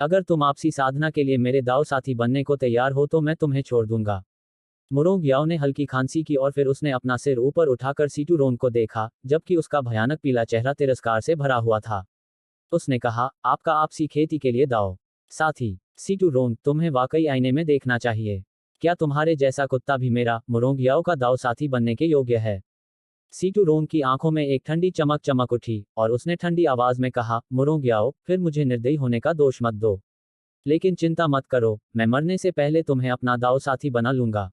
अगर तुम आपसी साधना के लिए मेरे दाव साथी बनने को तैयार हो तो मैं तुम्हें छोड़ दूंगा। मुरोंग याओ ने हल्की खांसी की और फिर उसने अपना सिर ऊपर उठाकर सीटू रोंग को देखा, जबकि उसका भयानक पीला चेहरा तिरस्कार से भरा हुआ था। उसने कहा, आपका आपसी खेती के लिए दाव साथी? सीटू रोंग, तुम्हें वाकई आईने में देखना चाहिए। क्या तुम्हारे जैसा कुत्ता भी मेरा मुरोंग याओ का दाव साथी बनने के योग्य है? सीटू रोंग की आंखों में एक ठंडी चमक चमक उठी, और उसने ठंडी आवाज में कहा, मुरोंग याओ, फिर मुझे निर्दयी होने का दोष मत दो। लेकिन चिंता मत करो, मैं मरने से पहले तुम्हें अपना दाव साथी बना लूंगा।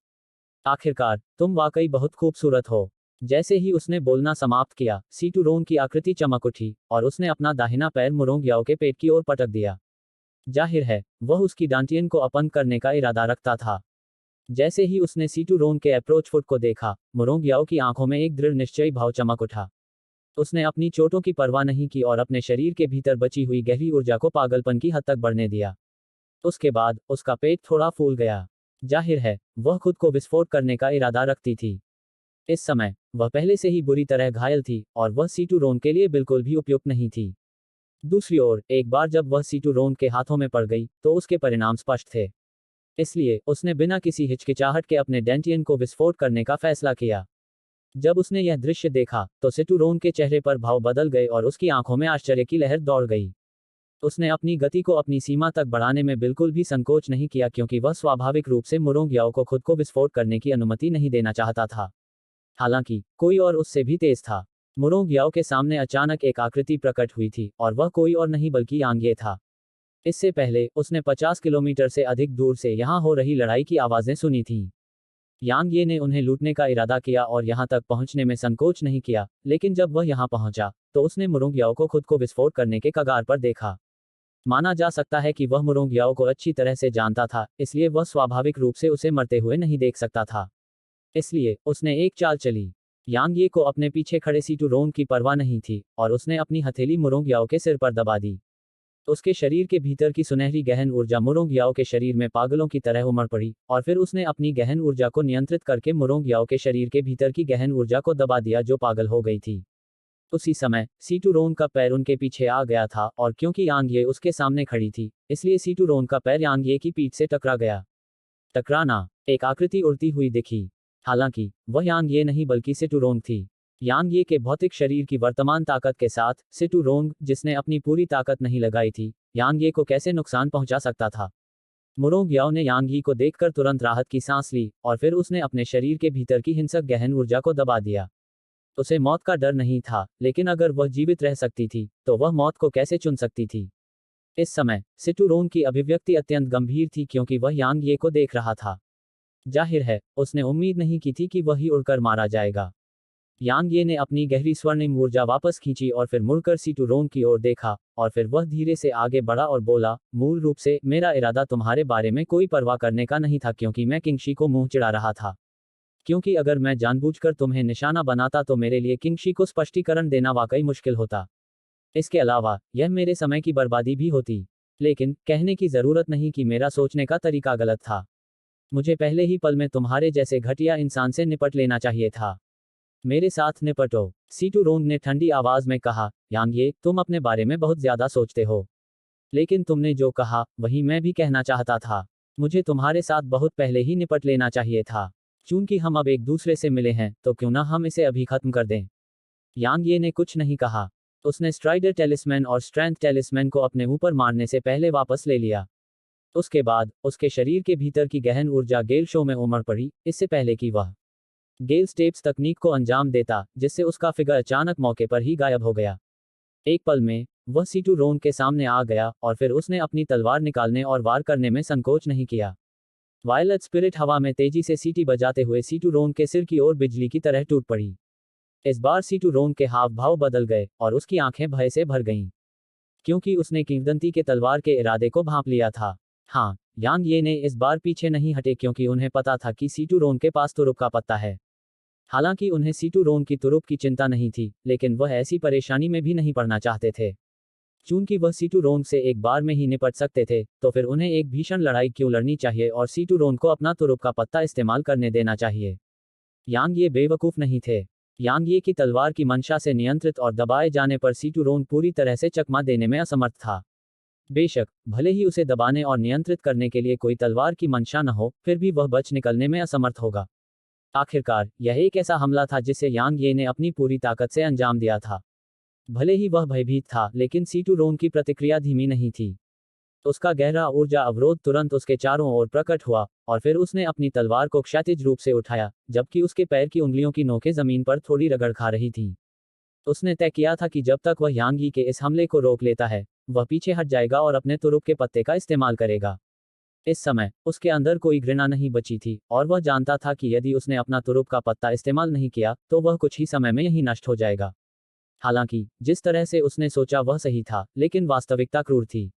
आखिरकार तुम वाकई बहुत खूबसूरत हो। जैसे ही उसने बोलना समाप्त किया, सीटू रोंग की आकृति चमक उठी, और उसने अपना दाहिना पैर मुरोंग याओ के पेट की ओर पटक दिया। जाहिर है वह उसकी डांटियन को अपंग करने का इरादा रखता था। जैसे ही उसने सीटू रोंग के अप्रोच फुट को देखा, मुरोंग याओ की आंखों में एक दृढ़ निश्चयी भाव चमक उठा। उसने अपनी चोटों की परवाह नहीं की और अपने शरीर के भीतर बची हुई गहरी ऊर्जा को पागलपन की हद तक बढ़ने दिया। उसके बाद उसका पेट थोड़ा फूल गया। जाहिर है वह खुद को विस्फोट करने का इरादा रखती थी। इस समय वह पहले से ही बुरी तरह घायल थी, और वह सीटू रोंग के लिए बिल्कुल भी उपयुक्त नहीं थी। दूसरी ओर एक बार जब वह सीटू रोंग के हाथों में पड़ गई, तो उसके परिणाम स्पष्ट थे। इसलिए उसने बिना किसी हिचकिचाहट के अपने डेंटियन को विस्फोट करने का फैसला किया। जब उसने यह दृश्य देखा, तो सीटू रोंग के चेहरे पर भाव बदल गए और उसकी आंखों में आश्चर्य की लहर दौड़ गई। उसने अपनी गति को अपनी सीमा तक बढ़ाने में बिल्कुल भी संकोच नहीं किया, क्योंकि वह स्वाभाविक रूप से मुरोंग याओ को खुद को विस्फोट करने की अनुमति नहीं देना चाहता था। हालांकि कोई और उससे भी तेज था। मुरोंग याओ के सामने अचानक एक आकृति प्रकट हुई थी, और वह कोई और नहीं बल्कि यांग ये था। इससे पहले उसने 50 किलोमीटर से अधिक दूर से यहां हो रही लड़ाई की आवाजें सुनी थीं। यांग ये ने उन्हें लूटने का इरादा किया और यहां तक पहुंचने में संकोच नहीं किया, लेकिन जब वह यहां पहुंचा, तो उसने मुरोंग याओ को खुद को विस्फोट करने के कगार पर देखा। माना जा सकता है कि वह मुरोंग याओ को अच्छी तरह से जानता था, इसलिए वह स्वाभाविक रूप से उसे मरते हुए नहीं देख सकता था। इसलिए उसने एक चाल चली। यांग ये को अपने पीछे खड़े सीटू रोंग की परवाह नहीं थी, और उसने अपनी हथेली मुरोंग याओ के सिर पर दबा दी। उसके शरीर के भीतर की सुनहरी गहन ऊर्जा मुरोंग याओ के शरीर में पागलों की तरह उमड़ पड़ी, और फिर उसने अपनी गहन ऊर्जा को नियंत्रित करके मुरोंग याओ के शरीर के भीतर की गहन ऊर्जा को दबा दिया जो पागल हो गई थी। उसी समय सीटूरोंग का पैर उनके पीछे आ गया था, और क्योंकि यांग ये उसके सामने खड़ी थी, इसलिए सीटूरोंग का पैर यांग ये की पीठ से टकरा गया। टकराना, एक आकृति उड़ती हुई दिखी। हालांकि वह यांग ये नहीं बल्कि सीटूरोंग थी। यांग ये के भौतिक शरीर की वर्तमान ताकत के साथ सीटूरोंग, जिसने अपनी पूरी ताकत नहीं लगाई थी, यांग ये को कैसे नुकसान पहुंचा सकता था। मुरोंग याओ ने यांग ये को देखकर तुरंत राहत की सांस ली, और फिर उसने अपने शरीर के भीतर की हिंसक गहन ऊर्जा को दबा दिया। उसे मौत का डर नहीं था, लेकिन अगर वह जीवित रह सकती थी, तो वह मौत को कैसे चुन सकती थी। इस समय सिटूरोंग की अभिव्यक्ति अत्यंत गंभीर थी क्योंकि वह यांग ये को देख रहा था। जाहिर है, उसने उम्मीद नहीं की थी कि वह ही उड़कर मारा जाएगा। यांग ये ने अपनी गहरी स्वर्णिम ऊर्जा वापस खींची और फिर मुड़कर सीटूरोंग की ओर देखा, और फिर वह धीरे से आगे बढ़ा और बोला, मूल रूप से मेरा इरादा तुम्हारे बारे में कोई परवाह करने का नहीं था क्योंकि मैं किंगशी को मुंह चिढ़ा रहा था। क्योंकि अगर मैं जानबूझकर तुम्हें निशाना बनाता तो मेरे लिए किंगशी को स्पष्टीकरण देना वाकई मुश्किल होता। इसके अलावा यह मेरे समय की बर्बादी भी होती। लेकिन कहने की जरूरत नहीं कि मेरा सोचने का तरीका गलत था। मुझे पहले ही पल में तुम्हारे जैसे घटिया इंसान से निपट लेना चाहिए था। मेरे साथ निपटो, सीटूरोंग ने ठंडी आवाज में कहा। यांग ये, तुम अपने बारे में बहुत ज्यादा सोचते हो। लेकिन तुमने जो कहा वही मैं भी कहना चाहता था। मुझे तुम्हारे साथ बहुत पहले ही निपट लेना चाहिए था। चूंकि हम अब एक दूसरे से मिले हैं, तो क्यों ना हम इसे अभी खत्म कर दें। यांग ये ने कुछ नहीं कहा। उसने स्ट्राइडर टेलिस्मैन और स्ट्रेंथ टेलिस्मैन को अपने ऊपर मारने से पहले वापस ले लिया। उसके बाद उसके शरीर के भीतर की गहन ऊर्जा गेल शो में उमड़ पड़ी, इससे पहले कि वह गेल स्टेप्स तकनीक को अंजाम देता, जिससे उसका फिगर अचानक मौके पर ही गायब हो गया। एक पल में वह सीटूरोंग के सामने आ गया, और फिर उसने अपनी तलवार निकालने और वार करने में संकोच नहीं किया। वायलेट स्पिरिट हवा में तेजी से सीटी बजाते हुए सीटूरोंग के सिर की ओर बिजली की तरह टूट पड़ी। इस बार सीटूरोंग के हाव भाव बदल गए, और उसकी आंखें भय से भर गईं। क्योंकि उसने किंवदंती के तलवार के इरादे को भांप लिया था। हाँ, यांग ये ने इस बार पीछे नहीं हटे क्योंकि उन्हें पता था कि सीटूरोंग के पास तुरुप का पत्ता है। हालांकि उन्हें सीटूरोंग की तुरुप की चिंता नहीं थी, लेकिन वह ऐसी परेशानी में भी नहीं पड़ना चाहते थे। चूंकि वह सीटूरोंग से एक बार में ही निपट सकते थे, तो फिर उन्हें एक भीषण लड़ाई क्यों लड़नी चाहिए और सीटूरोंग को अपना तुरुप का पत्ता इस्तेमाल करने देना चाहिए। यांग ये बेवकूफ नहीं थे। यांग ये की तलवार की मंशा से नियंत्रित और दबाए जाने पर सीटूरोंग पूरी तरह से चकमा देने में असमर्थ था। बेशक भले ही उसे दबाने और नियंत्रित करने के लिए कोई तलवार की मंशा न हो, फिर भी वह बच निकलने में असमर्थ होगा। आखिरकार यह एक ऐसा हमला था जिसे यांग ये ने अपनी पूरी ताकत से अंजाम दिया था। भले ही वह भयभीत था, लेकिन सीटूरोंग की प्रतिक्रिया धीमी नहीं थी। उसका गहरा ऊर्जा अवरोध तुरंत उसके चारों ओर प्रकट हुआ, और फिर उसने अपनी तलवार को क्षैतिज रूप से उठाया, जबकि उसके पैर की उंगलियों की नोकें जमीन पर थोड़ी रगड़ खा रही थीं। उसने तय किया था कि जब तक वह यांग यी के इस हमले को रोक लेता है, वह पीछे हट जाएगा और अपने तुरुप के पत्ते का इस्तेमाल करेगा। इस समय उसके अंदर कोई घृणा नहीं बची थी, और वह जानता था कि यदि उसने अपना तुरुप का पत्ता इस्तेमाल नहीं किया, तो वह कुछ ही समय में यहीं नष्ट हो जाएगा। हालांकि जिस तरह से उसने सोचा वह सही था, लेकिन वास्तविकता क्रूर थी।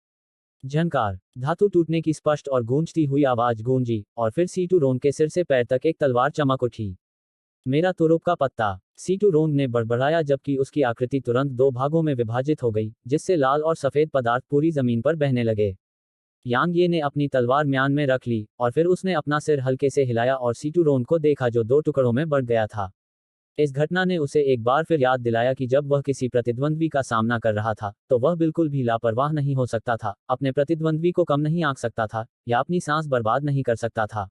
झनकार, धातु टूटने की स्पष्ट और गूंजती हुई आवाज गूंजी, और फिर सीटूरोंग के सिर से पैर तक एक तलवार चमक उठी। मेरा तुरुप का पत्ता, सीटूरोंग ने बड़बड़ाया जबकि उसकी आकृति तुरंत दो भागों में विभाजित हो गई, जिससे लाल और सफेद पदार्थ पूरी जमीन पर बहने लगे। यांग ये ने अपनी तलवार म्यान में रख ली, और फिर उसने अपना सिर हल्के से हिलाया और सीटूरोंग को देखा जो दो टुकड़ों में बढ़ गया था। इस घटना ने उसे एक बार फिर याद दिलाया कि जब वह किसी प्रतिद्वंद्वी का सामना कर रहा था, तो वह बिल्कुल भी लापरवाह नहीं हो सकता था, अपने प्रतिद्वंद्वी को कम नहीं आंक सकता था, या अपनी सांस बर्बाद नहीं कर सकता था।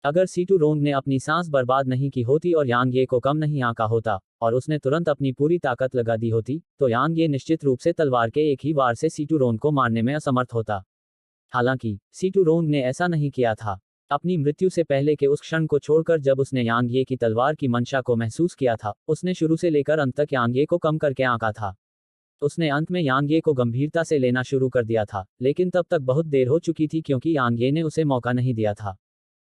अगर सीटूरोंग ने अपनी सांस बर्बाद नहीं की होती और यांग ये को कम नहीं आंका होता, और उसने तुरंत अपनी पूरी ताकत लगा दी होती, तो यांग ये निश्चित रूप से तलवार के एक ही वार से सीटूरोंग को मारने में असमर्थ होता। हालांकि सीटूरोंग ने ऐसा नहीं किया था। अपनी मृत्यु से पहले के उस क्षण को छोड़कर जब उसने यांग ये की तलवार की मंशा को महसूस किया था, उसने शुरू से लेकर अंत तक यांग ये को कम करके आंका था। उसने अंत में यांग ये को गंभीरता से लेना शुरू कर दिया था, लेकिन तब तक बहुत देर हो चुकी थी क्योंकि यांग ये ने उसे मौका नहीं दिया था।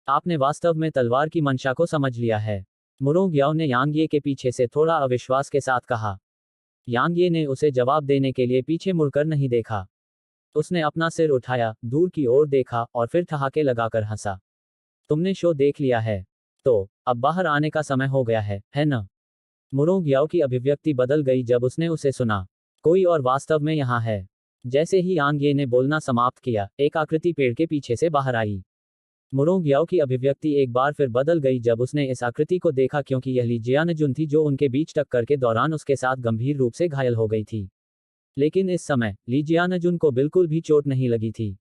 आपने वास्तव में तलवार की मंशा को समझ लिया है, मुरोंग याओ ने यांग ये के पीछे से थोड़ा अविश्वास के साथ कहा। यांग ये ने उसे जवाब देने के लिए पीछे मुड़कर नहीं देखा। उसने अपना सिर उठाया, दूर की ओर देखा, और फिर ठहाके लगाकर हंसा। तुमने शो देख लिया है, तो अब बाहर आने का समय हो गया है न? मुरोंग याओ की अभिव्यक्ति बदल गई जब उसने उसे सुना। कोई और वास्तव में यहाँ है। जैसे ही यांग ये ने बोलना समाप्त किया, एक आकृति पेड़ के पीछे से बाहर आई। मुरोंग याओ की अभिव्यक्ति एक बार फिर बदल गई जब उसने इस आकृति को देखा, क्योंकि यह ली जियानजुन थी जो उनके बीच टक्कर के दौरान उसके साथ गंभीर रूप से घायल हो गई थी। लेकिन इस समय ली जियानजुन को बिल्कुल भी चोट नहीं लगी थी।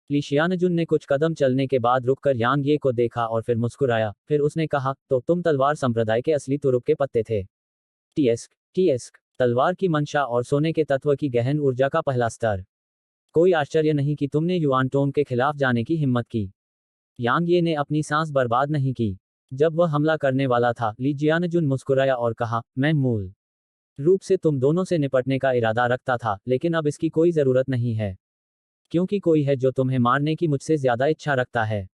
ली शियानजुन ने कुछ कदम चलने के बाद रुककर यांग ये को देखा और फिर मुस्कुराया। फिर उसने कहा, तो तुम तलवार संप्रदाय के असली तुरुप के पत्ते थे। टीएस्क तलवार की मंशा और सोने के तत्व की गहन ऊर्जा का पहला स्तर। कोई आश्चर्य नहीं कि तुमने युआन टोंग के खिलाफ जाने की हिम्मत की। यांग ये ने अपनी सांस बर्बाद नहीं की। जब वह हमला करने वाला था, ली जियानजुन मुस्कुराया और कहा, मैं मूल रूप से तुम दोनों से निपटने का इरादा रखता था, लेकिन अब इसकी कोई जरूरत नहीं है, क्योंकि कोई है जो तुम्हें मारने की मुझसे ज्यादा इच्छा रखता है।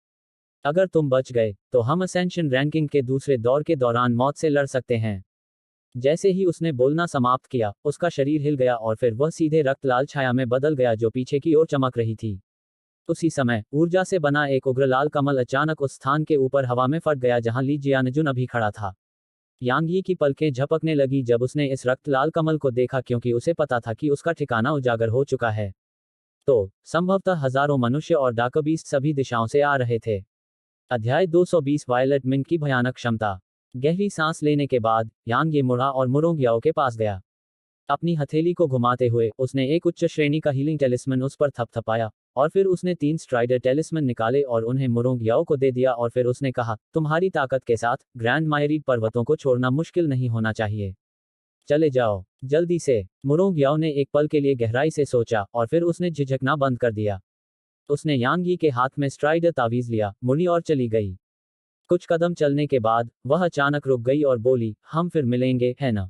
अगर तुम बच गए, तो हम असेंशन रैंकिंग के दूसरे दौर के दौरान मौत से लड़ सकते हैं। जैसे ही उसने बोलना समाप्त किया, उसका शरीर हिल गया और फिर वह सीधे रक्त लाल छाया में बदल गया जो पीछे की ओर चमक रही थी। उसी समय ऊर्जा से बना एक उग्र लाल कमल अचानक उस स्थान के ऊपर हवा में फट गया जहां ली जियानजुन अभी खड़ा था। यांग यी की पलकें झपकने लगी जब उसने इस रक्त लाल कमल को देखा, क्योंकि उसे पता था कि उसका ठिकाना उजागर हो चुका है। तो संभवतः हजारों मनुष्य और डार्कबीस्ट सभी दिशाओं से आ रहे थे। अध्याय 220 वायलेट मिंट की भयानक क्षमता। गहरी सांस लेने के बाद यांग ये मुड़ा और मुरोंग याओ के पास गया। अपनी हथेली को घुमाते हुए उसने एक उच्च श्रेणी का हीलिंग टेलिस्मन उस पर थपथपाया, और फिर उसने 3 स्ट्राइडर टेलिस्मन निकाले और उन्हें मुरोंग याओ को दे दिया। और फिर उसने कहा, तुम्हारी ताकत के साथ ग्रैंड मायरीड पर्वतों को छोड़ना मुश्किल नहीं होना चाहिए। चले जाओ जल्दी से। मुरोंग याओ ने एक पल के लिए गहराई से सोचा और फिर उसने झिझकना बंद कर दिया। उसने यांग यी के हाथ में स्ट्राइडर तावीज लिया, मुड़ी और चली गई। कुछ कदम चलने के बाद वह अचानक रुक गई और बोली, हम फिर मिलेंगे, है ना?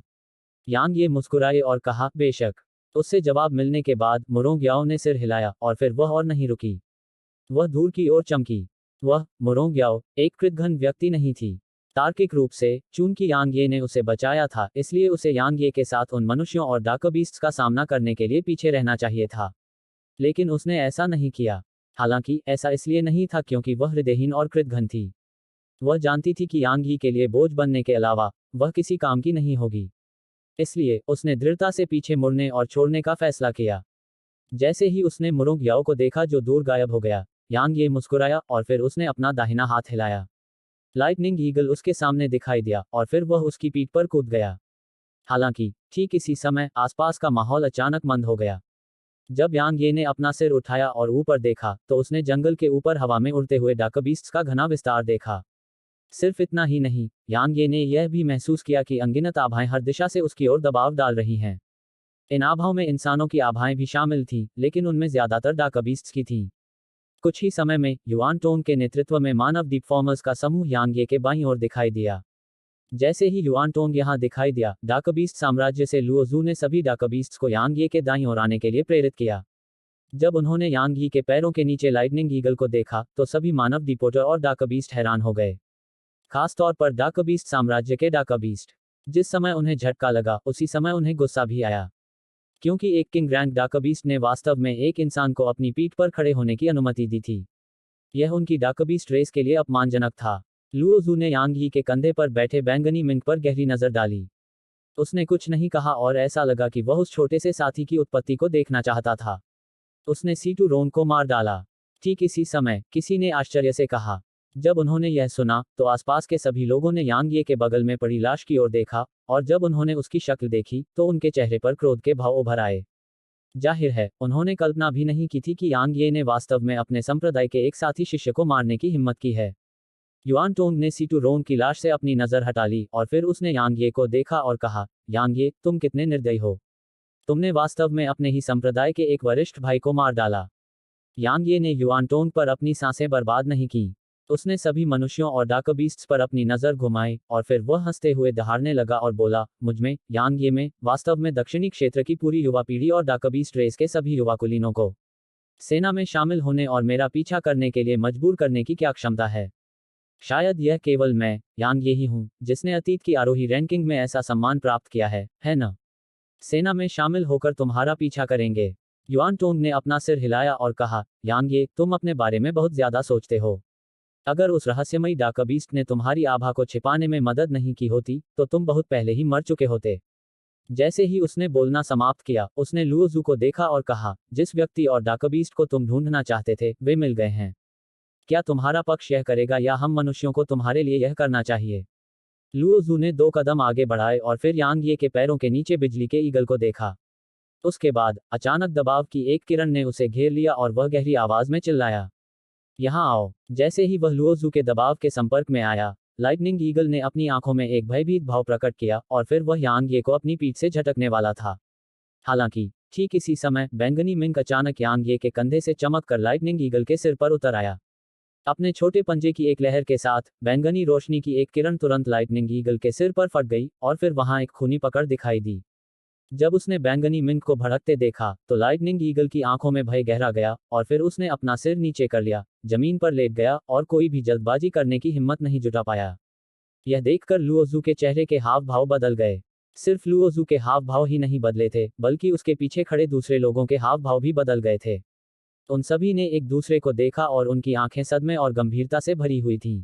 यांग ये मुस्कुराए और कहा, बेशक। उससे जवाब मिलने के बाद मुरोंग याओ ने सिर हिलाया और फिर वह और नहीं रुकी। वह दूर की ओर चमकी। वह मुरोंग याओ एक कृतघ्न व्यक्ति नहीं थी। तार्किक रूप से, चूंकि यांग ये ने उसे बचाया था, इसलिए उसे यांग ये के साथ उन मनुष्यों और डार्कबीस्ट्स का सामना करने के लिए पीछे रहना चाहिए था। लेकिन उसने ऐसा नहीं किया। हालांकि ऐसा इसलिए नहीं था क्योंकि वह हृदयहीन और कृतघ्न थी। वह जानती थी कि यांग यी के लिए बोझ बनने के अलावा वह किसी काम की नहीं होगी। इसलिए उसने दृढ़ता से पीछे मुड़ने और छोड़ने का फैसला किया। जैसे ही उसने मुरोंग याओ को देखा जो दूर गायब हो गया, यांग ये मुस्कुराया और फिर उसने अपना दाहिना हाथ हिलाया। लाइटनिंग ईगल उसके सामने दिखाई दिया और फिर वह उसकी पीठ पर कूद गया। हालांकि ठीक इसी समय आसपास का माहौल अचानक मंद हो गया। जब यांग ये ने अपना सिर उठाया और ऊपर देखा, तो उसने जंगल के ऊपर हवा में उड़ते हुए डार्कबीस्ट्स का घना विस्तार देखा। सिर्फ इतना ही नहीं, यांग ये ने यह भी महसूस किया कि अनगिनत आभाएं हर दिशा से उसकी ओर दबाव डाल रही हैं। इन आभाओं में इंसानों की आभाएं भी शामिल थीं, लेकिन उनमें ज्यादातर डार्कबीस्ट्स की थीं। कुछ ही समय में युआन टोंग के नेतृत्व में मानव डीपफॉर्मर्स का समूह यांग ये के बाईं ओर दिखाई दिया। जैसे ही युआन टोंग यहां दिखाई दिया, डार्कबीस्ट साम्राज्य से लुओजू ने सभी डार्कबीस्ट्स को यांग ये के दाईं ओर आने के लिए प्रेरित किया। जब उन्होंने यांग यी के पैरों के नीचे लाइटनिंग ईगल को देखा, तो सभी मानव डिपोटर और डार्कबीस्ट हैरान हो गए। खास तौर पर डार्कबीस्ट साम्राज्य के डार्कबीस्ट। जिस समय उन्हें झटका लगा, उसी समय उन्हें गुस्सा भी आया, क्योंकि एक किंग रैंक डार्कबीस्ट ने वास्तव में एक इंसान को अपनी पीठ पर खड़े होने की अनुमति दी थी। यह उनकी डार्कबीस्ट रेस के लिए अपमानजनक था। लुओजू ने यांग यी के कंधे पर बैठे बैंगनी मिंक पर गहरी नजर डाली। उसने कुछ नहीं कहा और ऐसा लगा कि वह उस छोटे से साथी की उत्पत्ति को देखना चाहता था। उसने सीटू रोंग को मार डाला। ठीक इसी समय किसी ने आश्चर्य से कहा। जब उन्होंने यह सुना, तो आसपास के सभी लोगों ने यांग ये के बगल में पड़ी लाश की ओर देखा, और जब उन्होंने उसकी शक्ल देखी, तो उनके चेहरे पर क्रोध के भाव उभर आए। जाहिर है, उन्होंने कल्पना भी नहीं की थी कि यांग ये ने वास्तव में अपने संप्रदाय के एक साथी शिष्य को मारने की हिम्मत की है। युआन टोंग ने सीटू रोंग की लाश से अपनी नजर हटा ली और फिर उसने यांग ये को देखा और कहा, यांग ये, तुम कितने निर्दयी हो। तुमने वास्तव में अपने ही संप्रदाय के एक वरिष्ठ भाई को मार डाला। यांग ये ने युआन टोंग पर अपनी सांसें बर्बाद नहीं की। उसने सभी मनुष्यों और डार्कबीस्ट्स पर अपनी नजर घुमाई और फिर वह हंसते हुए दहाड़ने लगा और बोला, मुझमें, यांग ये में, वास्तव में दक्षिणी क्षेत्र की पूरी युवा पीढ़ी और डार्कबीस्ट रेस के सभी युवा कुलीनों को सेना में शामिल होने और मेरा पीछा करने के लिए मजबूर करने की क्या क्षमता है। शायद यह केवल मैं, यांग ये ही हूं, जिसने अतीत की आरोही रैंकिंग में ऐसा सम्मान प्राप्त किया है ना? सेना में शामिल होकर तुम्हारा पीछा करेंगे। युआन टोंग ने अपना सिर हिलाया और कहा, यांग ये, तुम अपने बारे में बहुत ज्यादा सोचते हो। अगर उस रहस्यमयी डार्कबीस्ट ने तुम्हारी आभा को छिपाने में मदद नहीं की होती, तो तुम बहुत पहले ही मर चुके होते। जैसे ही उसने बोलना समाप्त किया, उसने लुओजू को देखा और कहा, जिस व्यक्ति और डाकबीस्ट को तुम ढूंढना चाहते थे, वे मिल गए हैं। क्या तुम्हारा पक्ष यह करेगा या हम मनुष्यों को तुम्हारे लिए यह करना चाहिए? लुओजू ने 2 कदम आगे बढ़ाए और फिर यांग ये के पैरों के नीचे बिजली के ईगल को देखा। उसके बाद अचानक दबाव की एक किरण ने उसे घेर लिया और वह गहरी आवाज में चिल्लाया, यहाँ आओ। जैसे ही वह लुओजू के दबाव के संपर्क में आया, लाइटनिंग ईगल ने अपनी आंखों में एक भयभीत भाव प्रकट किया और फिर वह यांग ये को अपनी पीठ से झटकने वाला था। हालांकि ठीक इसी समय बैंगनी मिंक अचानक यांग ये के कंधे से चमक कर लाइटनिंग ईगल के सिर पर उतर आया। अपने छोटे पंजे की एक लहर के साथ बैंगनी रोशनी की एक किरण तुरंत लाइटनिंग ईगल के सिर पर फट गई और फिर वहां एक खूनी पकड़ दिखाई दी। जब उसने बैंगनी मिंक को भड़कते देखा तो लाइटनिंग ईगल की आंखों में भय गहरा गया और फिर उसने अपना सिर नीचे कर लिया, जमीन पर लेट गया और कोई भी जल्दबाजी करने की हिम्मत नहीं जुटा पाया। यह देखकर लुओजू के चेहरे के हाव भाव बदल गए। सिर्फ लुओजू के हाव भाव ही नहीं बदले थे, बल्कि उसके पीछे खड़े दूसरे लोगों के हाव भाव भी बदल गए थे। उन सभी ने एक दूसरे को देखा और उनकी आंखें सदमे और गंभीरता से भरी हुई थीं।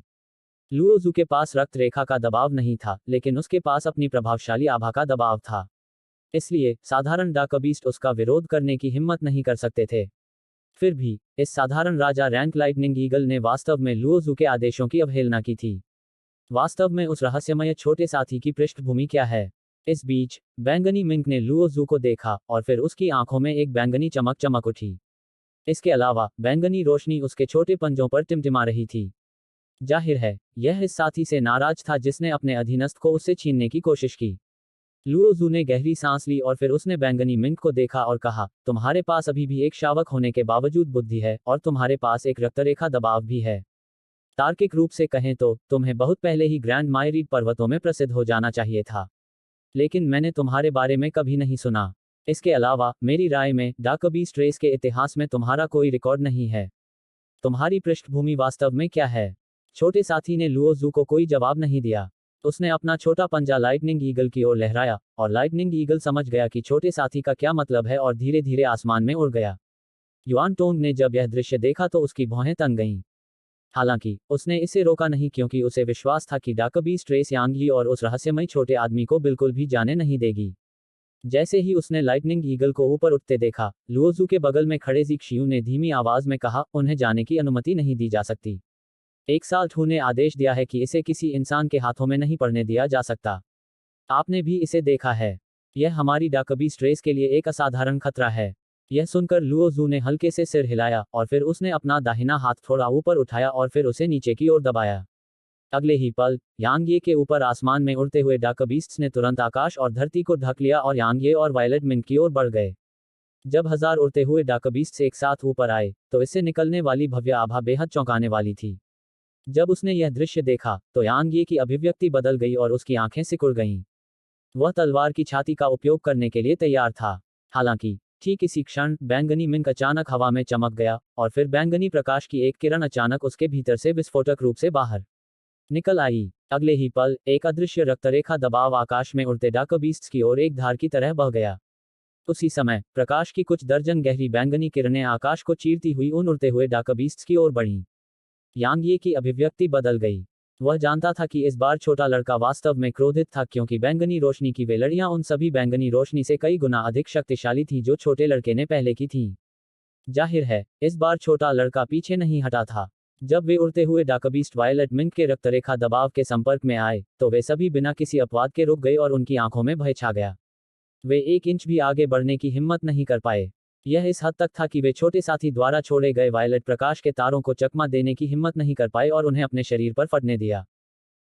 लुओजू के पास रक्त रेखा का दबाव नहीं था, लेकिन उसके पास अपनी प्रभावशाली आभा का दबाव था। इसलिए साधारण डाकबीस्ट उसका विरोध करने की हिम्मत नहीं कर सकते थे। फिर भी इस साधारण राजा रैंक लाइटनिंग ईगल ने वास्तव में लुओजू के आदेशों की अवहेलना की थी। वास्तव में उस रहस्यमय छोटे साथी की पृष्ठभूमि क्या है? इस बीच बैंगनी मिंक ने लुओजू को देखा और फिर उसकी आंखों में एक बैंगनी चमक चमक उठी। इसके अलावा बैंगनी रोशनी उसके छोटे पंजों पर टिमटिमा रही थी। जाहिर है, यह इस साथी से नाराज था जिसने अपने अधीनस्थ को उससे छीनने की कोशिश की। लुओजू ने गहरी सांस ली और फिर उसने बैंगनी मिंक को देखा और कहा, तुम्हारे पास अभी भी एक शावक होने के बावजूद बुद्धि है और तुम्हारे पास एक रक्तरेखा दबाव भी है। तार्किक रूप से कहें तो तुम्हें बहुत पहले ही ग्रैंड मायरीड पर्वतों में प्रसिद्ध हो जाना चाहिए था, लेकिन मैंने तुम्हारे बारे में कभी नहीं सुना। इसके अलावा मेरी राय में डाकबीस्ट रेस के इतिहास में तुम्हारा कोई रिकॉर्ड नहीं है। तुम्हारी पृष्ठभूमि वास्तव में क्या है? छोटे साथी ने लुओजू को कोई जवाब नहीं दिया। उसने अपना छोटा पंजा लाइटनिंग ईगल की ओर लहराया और लाइटनिंग ईगल समझ गया कि छोटे साथी का क्या मतलब है और धीरे धीरे आसमान में उड़ गया। युआन टोंग ने जब यह दृश्य देखा तो उसकी भौहें तन गईं। हालांकि उसने इसे रोका नहीं, क्योंकि उसे विश्वास था कि डाकबीस्ट रेस यांग यी और उस रहस्यमयी छोटे आदमी को बिल्कुल भी जाने नहीं देगी। जैसे ही उसने लाइटनिंग ईगल को ऊपर उठते देखा, लुओजू के बगल में खड़े ज़िक्शियू ने धीमी आवाज में कहा, उन्हें जाने की अनुमति नहीं दी जा सकती। एक साल ठू ने आदेश दिया है कि इसे किसी इंसान के हाथों में नहीं पड़ने दिया जा सकता। आपने भी इसे देखा है। यह हमारी डाकबीस्ट रेस के लिए एक असाधारण खतरा है। यह सुनकर लुओजू ने हल्के से सिर हिलाया और फिर उसने अपना दाहिना हाथ थोड़ा ऊपर उठाया और फिर उसे नीचे की ओर दबाया। अगले ही पल यांग ये के ऊपर आसमान में उड़ते हुए डाकबीस्ट्स ने तुरंत आकाश और धरती को ढक लिया और यांग ये और वायलेट मिंक की ओर बढ़ गए। जब 1000 उड़ते हुए डाकबीस्ट्स एक साथ ऊपर आए तो इससे निकलने वाली भव्य आभा बेहद चौंकाने वाली थी। जब उसने यह दृश्य देखा तो यांग ये की अभिव्यक्ति बदल गई और उसकी आंखें सिकुड़ गईं। वह तलवार की छाती का उपयोग करने के लिए तैयार था। हालांकि ठीक इसी क्षण बैंगनी मिंक अचानक हवा में चमक गया और फिर बैंगनी प्रकाश की एक किरण अचानक उसके भीतर से विस्फोटक रूप से बाहर निकल आई। अगले ही पल एक अदृश्य रक्तरेखा दबाव आकाश में उड़ते डाकबीस्ट्स की ओर एक धार की तरह बह गया। उसी समय प्रकाश की कुछ दर्जन गहरी बैंगनी किरणें आकाश को चीरती हुई उन उड़ते हुए डाकबीस्ट्स की ओर बढ़ीं। यांग ये की अभिव्यक्ति बदल गई। वह जानता था कि इस बार छोटा लड़का वास्तव में क्रोधित था, क्योंकि बैंगनी रोशनी की वे लड़ियां उन सभी बैंगनी रोशनी से कई गुना अधिक शक्तिशाली थी जो छोटे लड़के ने पहले की थीं। जाहिर है, इस बार छोटा लड़का पीछे नहीं हटा था। जब वे उड़ते हुए डाकबीस्ट वायलेट मिंक के रक्तरेखा दबाव के संपर्क में आए तो वे सभी बिना किसी अपवाद के रुक गए और उनकी आंखों में भय छा गया। वे 1 इंच भी आगे बढ़ने की हिम्मत नहीं कर पाए। यह इस हद तक था कि वे छोटे साथी द्वारा छोड़े गए वायलेट प्रकाश के तारों को चकमा देने की हिम्मत नहीं कर पाए और उन्हें अपने शरीर पर फटने दिया।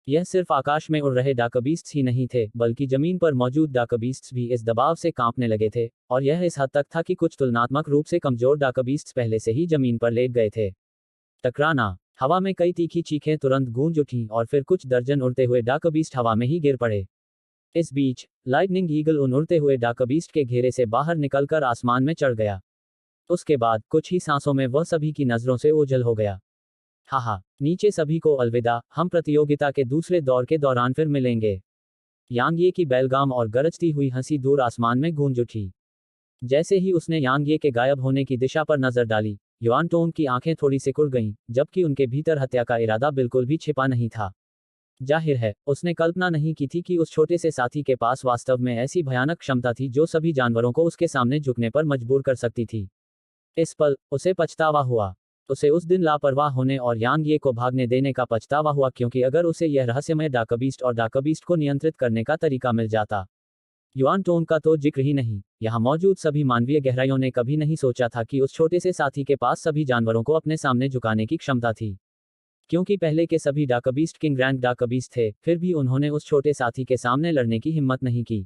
यह सिर्फ आकाश में उड़ रहे डाकबीस्ट्स ही नहीं थे, बल्कि जमीन पर मौजूद डाकबीस्ट्स भी इस दबाव से कांपने लगे थे, और यह इस हद तक था कि कुछ तुलनात्मक रूप से कमजोर डाकबीस्ट्स पहले से ही जमीन पर लेट गए थे। टकराना। हवा में कई तीखी चीखें तुरंत गूंज उठीं और फिर कुछ दर्जन उड़ते हुए डाकबीस्ट हवा में ही गिर पड़े। इस बीच लाइटनिंग ईगल उन उड़ते हुए डाकबीस्ट के घेरे से बाहर निकलकर आसमान में चढ़ गया। उसके बाद कुछ ही सांसों में वह सभी की नजरों से ओझल हो गया। हाहा, नीचे सभी को अलविदा, हम प्रतियोगिता के दूसरे दौर के दौरान फिर मिलेंगे। यांग ये की बेलगाम और गरजती हुई हंसी दूर आसमान में गूंज उठी। जैसे ही उसने यांग ये के गायब होने की दिशा पर नजर डाली, युआन टोंग की आंखें थोड़ी सिकुड़ गईं, जबकि उनके भीतर हत्या का इरादा बिल्कुल भी छिपा नहीं था। जाहिर है उसने कल्पना नहीं की थी कि उस छोटे से साथी के पास वास्तव में ऐसी भयानक क्षमता थी जो सभी जानवरों को उसके सामने झुकने पर मजबूर कर सकती थी। इस पल उसे पछतावा हुआ। उसे उस दिन लापरवाह होने और यांग ये को भागने देने का पछतावा हुआ, क्योंकि अगर उसे यह रहस्यमय डार्कबीस्ट और डार्कबीस्ट को नियंत्रित करने का तरीका मिल जाता। युआन टोंग का तो जिक्र ही नहीं, यहाँ मौजूद सभी मानवीय गहराइयों ने कभी नहीं सोचा था कि उस छोटे से साथी के पास सभी जानवरों को अपने सामने झुकाने की क्षमता थी। क्योंकि पहले के सभी डार्कबीस्ट किंग ग्रैंड डार्कबीस्ट थे, फिर भी उन्होंने उस छोटे साथी के सामने लड़ने की हिम्मत नहीं की।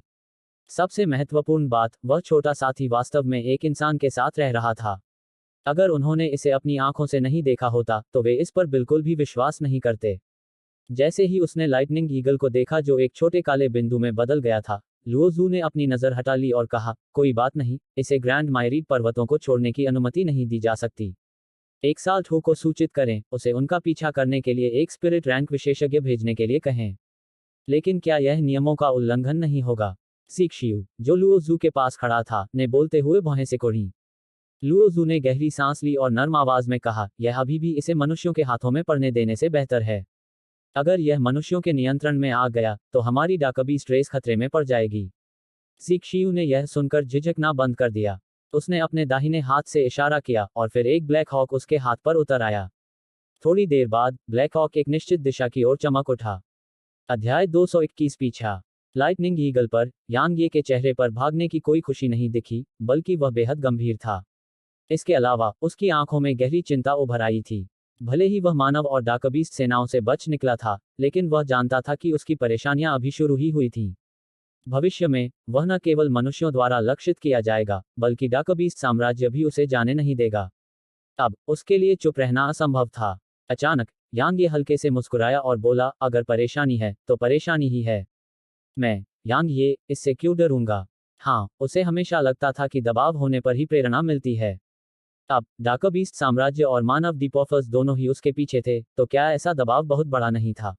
सबसे महत्वपूर्ण बात, वह छोटा साथी वास्तव में एक इंसान के साथ रह रहा था। अगर उन्होंने इसे अपनी आंखों से नहीं देखा होता तो वे इस पर बिल्कुल भी विश्वास नहीं करते। जैसे ही उसने लाइटनिंग ईगल को देखा जो एक छोटे काले बिंदु में बदल गया था, लुओजू ने अपनी नज़र हटा ली और कहा, कोई बात नहीं, इसे ग्रैंड मायरीड पर्वतों को छोड़ने की अनुमति नहीं दी जा सकती। एक साल ठो को सूचित करें, उसे उनका पीछा करने के लिए एक स्पिरिट रैंक विशेषज्ञ भेजने के लिए कहें। लेकिन क्या यह नियमों का उल्लंघन नहीं होगा? सीक्शियू, जो लुओजू के पास खड़ा था, ने बोलते हुए भौहें सिकोड़ी। लुओजू ने गहरी सांस ली और नर्म आवाज में कहा, यह अभी भी इसे मनुष्यों के हाथों में पड़ने देने से बेहतर है। अगर यह मनुष्यों के नियंत्रण में आ गया तो हमारी डार्कबीस्ट रेस खतरे में पड़ जाएगी। सीक्शियू ने यह सुनकर झिझकना बंद कर दिया। उसने अपने दाहिने हाथ से इशारा किया और फिर एक ब्लैक हॉक उसके हाथ पर उतर आया। थोड़ी देर बाद ब्लैक हॉक एक निश्चित दिशा की ओर चमक उठा। अध्याय 221 पीछा। लाइटनिंग ईगल पर यांग ये के चेहरे पर भागने की कोई खुशी नहीं दिखी, बल्कि वह बेहद गंभीर था। इसके अलावा उसकी आंखों में गहरी चिंता उभर आई थी। भले ही वह मानव और डार्कबीस्ट सेनाओं से बच निकला था, लेकिन वह जानता था कि उसकी परेशानियां अभी शुरू ही हुई थीं। भविष्य में वह न केवल मनुष्यों द्वारा लक्षित किया जाएगा, बल्कि डार्कबीस्ट साम्राज्य भी उसे जाने नहीं देगा। अब उसके लिए चुप रहना असंभव था। अचानक यांग ये हल्के से मुस्कुराया और बोला, अगर परेशानी है तो परेशानी ही है। मैं, यांग ये, इससे क्यों डरूंगा? हाँ, उसे हमेशा लगता था कि दबाव होने पर ही प्रेरणा मिलती है। अब डार्कबीस्ट साम्राज्य और मानव दीपोफर्स दोनों ही उसके पीछे थे, तो क्या ऐसा दबाव बहुत बड़ा नहीं था?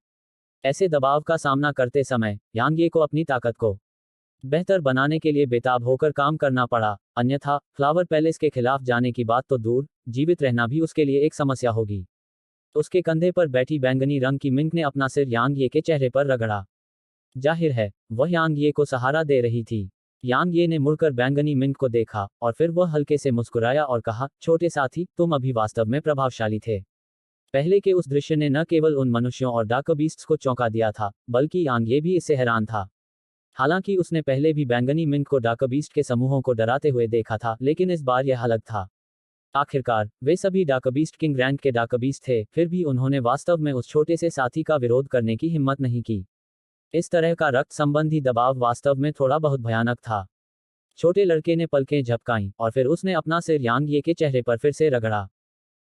ऐसे दबाव का सामना करते समय यांगे को अपनी ताकत को बेहतर बनाने के लिए बेताब होकर काम करना पड़ा, अन्यथा फ्लावर पैलेस के खिलाफ जाने की बात तो दूर, जीवित रहना भी उसके लिए एक समस्या होगी। उसके कंधे पर बैठी बैंगनी रंग की मिंक ने अपना सिर यांगे के चेहरे पर रगड़ा। जाहिर है वह यांगे को सहारा दे रही थी। यांगे ने मुड़कर बैंगनी मिंक को देखा और फिर वह हल्के से मुस्कुराया और कहा, छोटे साथी, तुम अभी वास्तव में प्रभावशाली थे। पहले के उस दृश्य ने न केवल उन मनुष्यों और डार्कबीस्ट्स को चौंका दिया था, बल्कि यांगे भी इससे हैरान था। हालांकि उसने पहले भी बैंगनी मिंक को डार्कबीस्ट के समूहों को डराते हुए देखा था, लेकिन इस बार यह अलग था। आखिरकार वे सभी डार्कबीस्ट किंग रैंक के डार्कबीस्ट थे, फिर भी उन्होंने वास्तव में उस छोटे से साथी का विरोध करने की हिम्मत नहीं की। इस तरह का रक्त संबंधी दबाव वास्तव में थोड़ा बहुत भयानक था। छोटे लड़के ने पलकें झपकाईं और फिर उसने अपना सिर यांगे के चेहरे पर फिर से रगड़ा।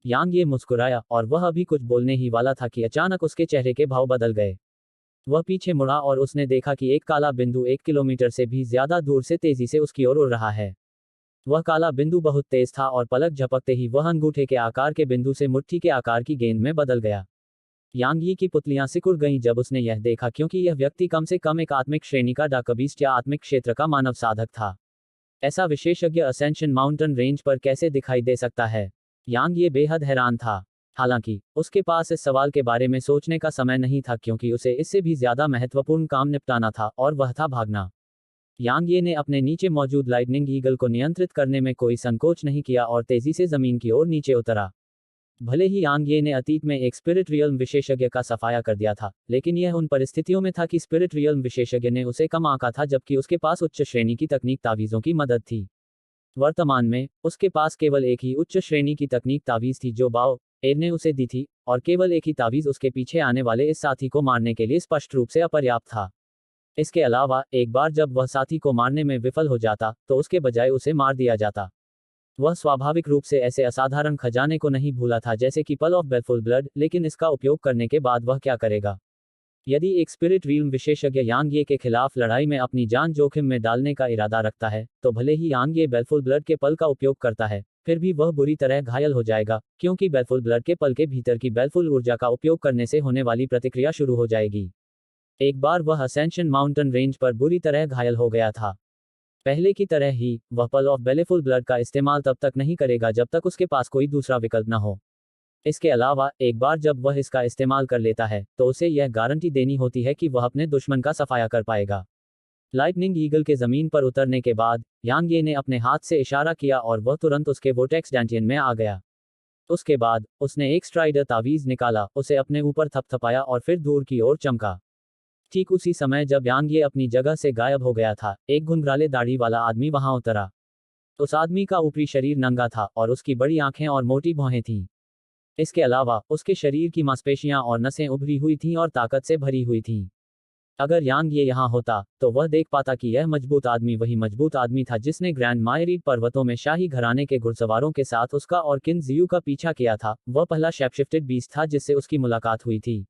यांगे मुस्कुराया और वह अभी कुछ बोलने ही वाला था कि अचानक उसके चेहरे के भाव बदल गए। वह पीछे मुड़ा और उसने देखा कि एक काला बिंदु 1 किलोमीटर से भी ज्यादा दूर से तेजी से उसकी ओर उड़ रहा है। वह काला बिंदु बहुत तेज था और पलक झपकते ही वह अंगूठे के आकार के बिंदु से मुट्ठी के आकार की गेंद में बदल गया। यांगी की पुतलियां सिकुड़ गईं जब उसने यह देखा, क्योंकि यह व्यक्ति कम से कम एक आत्मिक श्रेणी का डार्कबीस्ट या आत्मिक क्षेत्र का मानव साधक था। ऐसा विशेषज्ञ असेंशन माउंटेन रेंज पर कैसे दिखाई दे सकता है? यांग ये बेहद हैरान था। हालांकि उसके पास इस सवाल के बारे में सोचने का समय नहीं था, क्योंकि उसे इससे भी ज्यादा महत्वपूर्ण काम निपटाना था, और वह था भागना। यांग ये ने अपने नीचे मौजूद लाइटनिंग ईगल को नियंत्रित करने में कोई संकोच नहीं किया और तेजी से जमीन की ओर नीचे उतरा। भले ही यांग ये ने अतीत में एक स्पिरिट रियल्म विशेषज्ञ का सफाया कर दिया था, लेकिन यह उन परिस्थितियों में था कि स्पिरिट रियल्म विशेषज्ञ ने उसे कम आंका था, जबकि उसके पास उच्च श्रेणी की तकनीक तावीज़ों की मदद थी। वर्तमान में उसके पास केवल एक ही उच्च श्रेणी की तकनीक तावीज़ थी जो बाओ एर ने उसे दी थी, और केवल एक ही तावीज़ उसके पीछे आने वाले इस साथी को मारने के लिए स्पष्ट रूप से अपर्याप्त था। इसके अलावा एक बार जब वह साथी को मारने में विफल हो जाता तो उसके बजाय उसे मार दिया जाता। वह स्वाभाविक रूप से ऐसे असाधारण खजाने को नहीं भूला था, जैसे कि पल ऑफ बेलफुल ब्लड, लेकिन इसका उपयोग करने के बाद वह क्या करेगा? यदि एक स्पिरिट रियल्म विशेषज्ञ यांग ये के खिलाफ लड़ाई में अपनी जान जोखिम में डालने का इरादा रखता है, तो भले ही यांग ये बेलफुल ब्लड के पल का उपयोग करता है, फिर भी वह बुरी तरह घायल हो जाएगा, क्योंकि बेलफुल ब्लड के पल के भीतर की बेलफुल ऊर्जा का उपयोग करने से होने वाली प्रतिक्रिया शुरू हो जाएगी। एक बार वह असेंशन माउंटेन रेंज पर बुरी तरह घायल हो गया था। पहले की तरह ही वह पल ऑफ बेलेफुल ब्लड का इस्तेमाल तब तक नहीं करेगा जब तक उसके पास कोई दूसरा विकल्प न हो। इसके अलावा एक बार जब वह इसका इस्तेमाल कर लेता है तो उसे यह गारंटी देनी होती है कि वह अपने दुश्मन का सफाया कर पाएगा। लाइटनिंग ईगल के जमीन पर उतरने के बाद यांग ये ने अपने हाथ से इशारा किया और वह तुरंत उसके वोटेक्स डैंटियन में आ गया। उसके बाद उसने एक स्ट्राइडर तावीज निकाला, उसे अपने ऊपर थपथपाया और फिर दूर की ओर चमका। ठीक उसी समय जब यांग ये अपनी जगह से गायब हो गया था, एक घुंघराले दाढ़ी वाला आदमी वहां उतरा। उस आदमी का ऊपरी शरीर नंगा था और उसकी बड़ी आंखें और मोटी भौहें थीं। इसके अलावा उसके शरीर की मांसपेशियां और नसें उभरी हुई थीं और ताकत से भरी हुई थीं। अगर यांग ये यहाँ होता तो वह देख पाता कि यह मजबूत आदमी वही मजबूत आदमी था जिसने ग्रैंड मायरीड पर्वतों में शाही घराने के घुड़सवारों के साथ उसका और किन जियू का पीछा किया था। वह पहला शेपशिफ्टेड बीस्ट था जिससे उसकी मुलाकात हुई थी।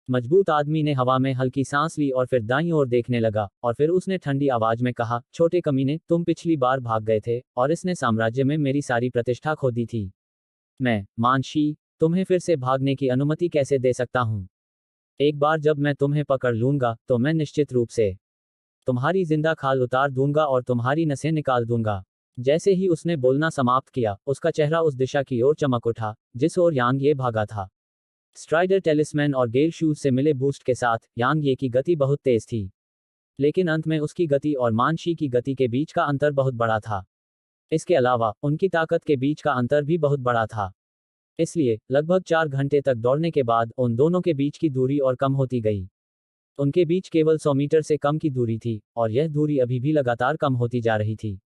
मजबूत आदमी ने हवा में हल्की सांस ली और फिर दाईं ओर देखने लगा और फिर उसने ठंडी आवाज में कहा, छोटे कमीने, तुम पिछली बार भाग गए थे और इसने साम्राज्य में मेरी सारी प्रतिष्ठा खो दी थी। मैं, मानशी, तुम्हें फिर से भागने की अनुमति कैसे दे सकता हूं? एक बार जब मैं तुम्हें पकड़ लूंगा तो मैं निश्चित रूप से तुम्हारी जिंदा खाल उतार दूंगा और तुम्हारी नसें निकाल दूंगा। जैसे ही उसने बोलना समाप्त किया, उसका चेहरा उस दिशा की ओर चमक उठा जिस ओर यांग ये भागा था। स्ट्राइडर टेलिस्मैन और गेल शूज से मिले बूस्ट के साथ यांग ये की गति बहुत तेज थी, लेकिन अंत में उसकी गति और मानशी की गति के बीच का अंतर बहुत बड़ा था। इसके अलावा उनकी ताकत के बीच का अंतर भी बहुत बड़ा था। इसलिए लगभग 4 घंटे तक दौड़ने के बाद उन दोनों के बीच की दूरी और कम होती गई। उनके बीच केवल 100 मीटर से कम की दूरी थी और यह दूरी अभी भी लगातार कम होती जा रही थी।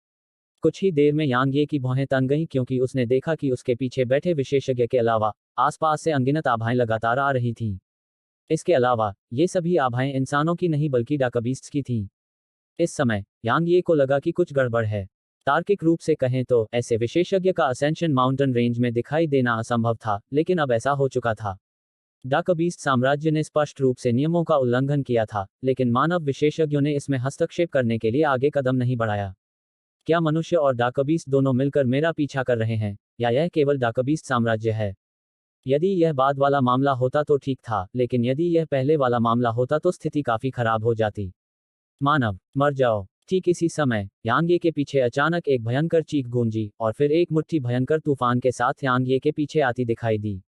कुछ ही देर में यांग ये की भौहें तन गईं क्योंकि उसने देखा कि उसके पीछे बैठे विशेषज्ञ के अलावा आसपास से अनगिनत आभाएं लगातार आ रही थीं। इसके अलावा ये सभी आभाएं इंसानों की नहीं बल्कि डाकबीस्ट्स की थीं। इस समय यांग ये को लगा कि कुछ गड़बड़ है। तार्किक रूप से कहें तो ऐसे विशेषज्ञ का असेंशन माउंटेन रेंज में दिखाई देना असंभव था, लेकिन अब ऐसा हो चुका था। डाकबीस्ट साम्राज्य ने स्पष्ट रूप से नियमों का उल्लंघन किया था, लेकिन मानव विशेषज्ञों ने इसमें हस्तक्षेप करने के लिए आगे कदम नहीं बढ़ाया। क्या मनुष्य और डाकबीस्ट दोनों मिलकर मेरा पीछा कर रहे हैं, या यह केवल डाकबीस्ट साम्राज्य है? यदि यह बाद वाला मामला होता तो ठीक था, लेकिन यदि यह पहले वाला मामला होता तो स्थिति काफी खराब हो जाती। मानव, मर जाओ। ठीक इसी समय यांग ये के पीछे अचानक एक भयंकर चीख गूंजी और फिर एक मुट्ठी भयंकर तूफान के साथ यांग ये के पीछे आती दिखाई दी।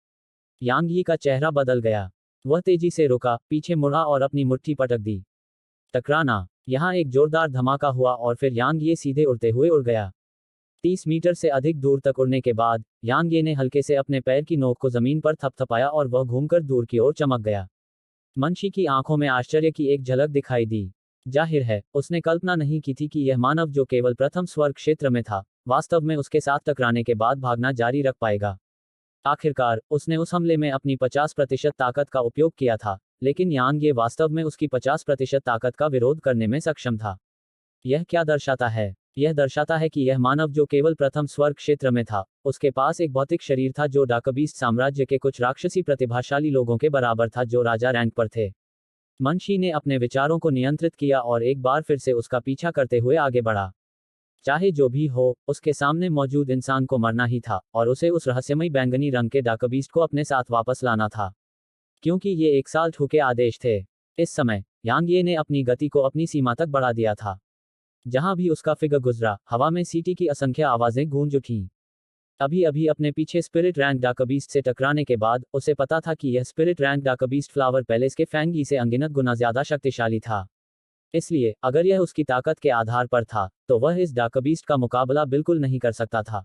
यांग ये का चेहरा बदल गया। वह तेजी से रुका, पीछे मुड़ा और अपनी मुट्ठी पटक दी। टकराना। यहाँ एक जोरदार धमाका हुआ और फिर यांग ये सीधे उड़ते हुए उड़ गया। 30 मीटर से अधिक दूर तक उड़ने के बाद यांग ये ने हल्के से अपने पैर की नोक को जमीन पर थपथपाया और वह घूमकर दूर की ओर चमक गया। मनशी की आंखों में आश्चर्य की एक झलक दिखाई दी। जाहिर है, उसने कल्पना नहीं की थी कि यह मानव जो केवल प्रथम स्वर्ग क्षेत्र में था, वास्तव में उसके साथ टकराने के बाद भागना जारी रख पाएगा। आखिरकार उसने उस हमले में अपनी 50% ताकत का उपयोग किया था, लेकिन यांग ये वास्तव में उसकी 50% ताकत का विरोध करने में सक्षम था। यह क्या दर्शाता है? यह दर्शाता है कि यह मानव जो केवल प्रथम स्वर्ग क्षेत्र में था, उसके पास एक भौतिक शरीर था जो डाकबीस्ट साम्राज्य के कुछ राक्षसी प्रतिभाशाली लोगों के बराबर था जो राजा रैंक पर थे। मनशी ने अपने विचारों को नियंत्रित किया और एक बार फिर से उसका पीछा करते हुए आगे बढ़ा। चाहे जो भी हो, उसके सामने मौजूद इंसान को मरना ही था और उसे उस रहस्यमयी बैंगनी रंग के डाकबीस्ट को अपने साथ वापस लाना था, क्योंकि ये एक साल ठुके आदेश थे। इस समय यांग ये ने अपनी गति को अपनी सीमा तक बढ़ा दिया था। जहां भी उसका फिगर गुजरा, हवा में सीटी की असंख्य आवाजें गूंज उठीं। अभी अभी अपने पीछे स्पिरिट रैंक डाकबीस्ट से टकराने के बाद उसे पता था कि यह स्पिरिट रैंक डाकबीस्ट फ्लावर पैलेस के फैंगी से अनगिनत गुना ज्यादा शक्तिशाली था। इसलिए अगर यह उसकी ताकत के आधार पर था तो वह इस डाकबीस्ट का मुकाबला बिल्कुल नहीं कर सकता था।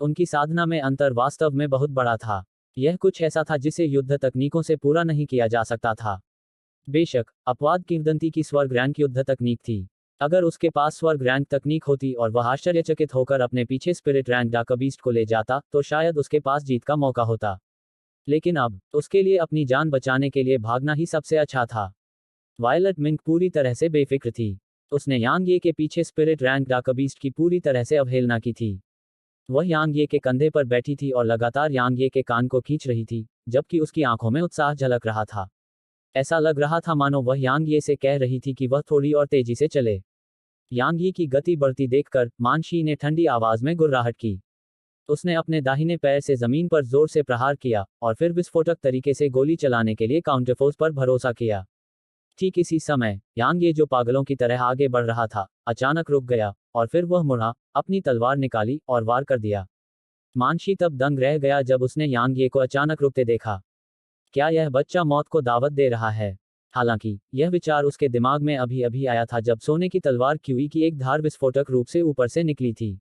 उनकी साधना में अंतर वास्तव में बहुत बड़ा था। यह कुछ ऐसा था जिसे युद्ध तकनीकों से पूरा नहीं किया जा सकता था। बेशक अपवाद किंवदंती की स्वर्ग रैंक युद्ध तकनीक थी। अगर उसके पास स्वर्ग रैंक तकनीक होती और वह आश्चर्यचकित होकर अपने पीछे स्पिरिट रैंक डाकबीस्ट को ले जाता तो शायद उसके पास जीत का मौका होता। लेकिन अब उसके लिए अपनी जान बचाने के लिए भागना ही सबसे अच्छा था। वायलट मिंक पूरी तरह से बेफिक्र थी। उसने यांग ये के पीछे स्पिरिट रैंक डाकबीस्ट की पूरी तरह से अवहेलना की थी। वह यांग ये के कंधे पर बैठी थी और लगातार यांग ये के कान को खींच रही थी, जबकि उसकी आंखों में उत्साह झलक रहा था। ऐसा लग रहा था मानो वह यांग ये से कह रही थी कि वह थोड़ी और तेजी से चले। यांग ये की गति बढ़ती देखकर मानशी ने ठंडी आवाज में गुर्राहट की। उसने अपने दाहिने पैर से जमीन पर जोर से प्रहार किया और फिर विस्फोटक तरीके से गोली चलाने के लिए काउंटरफोर्स पर भरोसा किया। ठीक इसी समय यांग ये जो पागलों की तरह आगे बढ़ रहा था, अचानक रुक गया और फिर वह मुड़ा, अपनी तलवार निकाली और वार कर दिया। मानशी तब दंग रह गया जब उसने यांग ये को अचानक रुकते देखा। क्या यह बच्चा मौत को दावत दे रहा है? हालांकि यह विचार उसके दिमाग में अभी अभी आया था जब सोने की तलवार क्यूई की एक धार विस्फोटक रूप से ऊपर से निकली थी।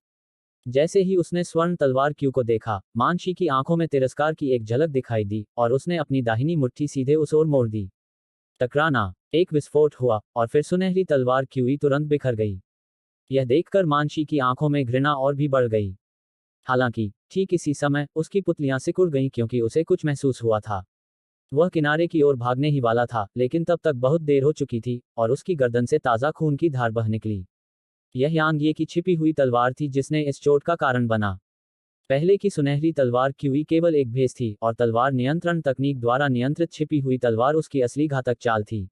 जैसे ही उसने स्वर्ण तलवार क्यू को देखा, मानशी की आंखों में तिरस्कार की एक झलक दिखाई दी और उसने अपनी दाहिनी मुट्ठी सीधे उस ओर मोड़ दी। टकराना, एक विस्फोट हुआ और फिर सुनहरी तलवार क्यूई तुरंत बिखर गई। यह देखकर मानशी की आंखों में घृणा और भी बढ़ गई। हालांकि ठीक इसी समय उसकी पुतलियां सिकुड़ गईं क्योंकि उसे कुछ महसूस हुआ था। वह किनारे की ओर भागने ही वाला था, लेकिन तब तक बहुत देर हो चुकी थी और उसकी गर्दन से ताज़ा खून की धार बह निकली। यह यांग ये की छिपी हुई तलवार थी जिसने इस चोट का कारण बना। पहले की सुनहरी तलवार क्यूई केवल एक भेस थी और तलवार नियंत्रण तकनीक द्वारा नियंत्रित छिपी हुई तलवार उसकी असली घातक चाल थी।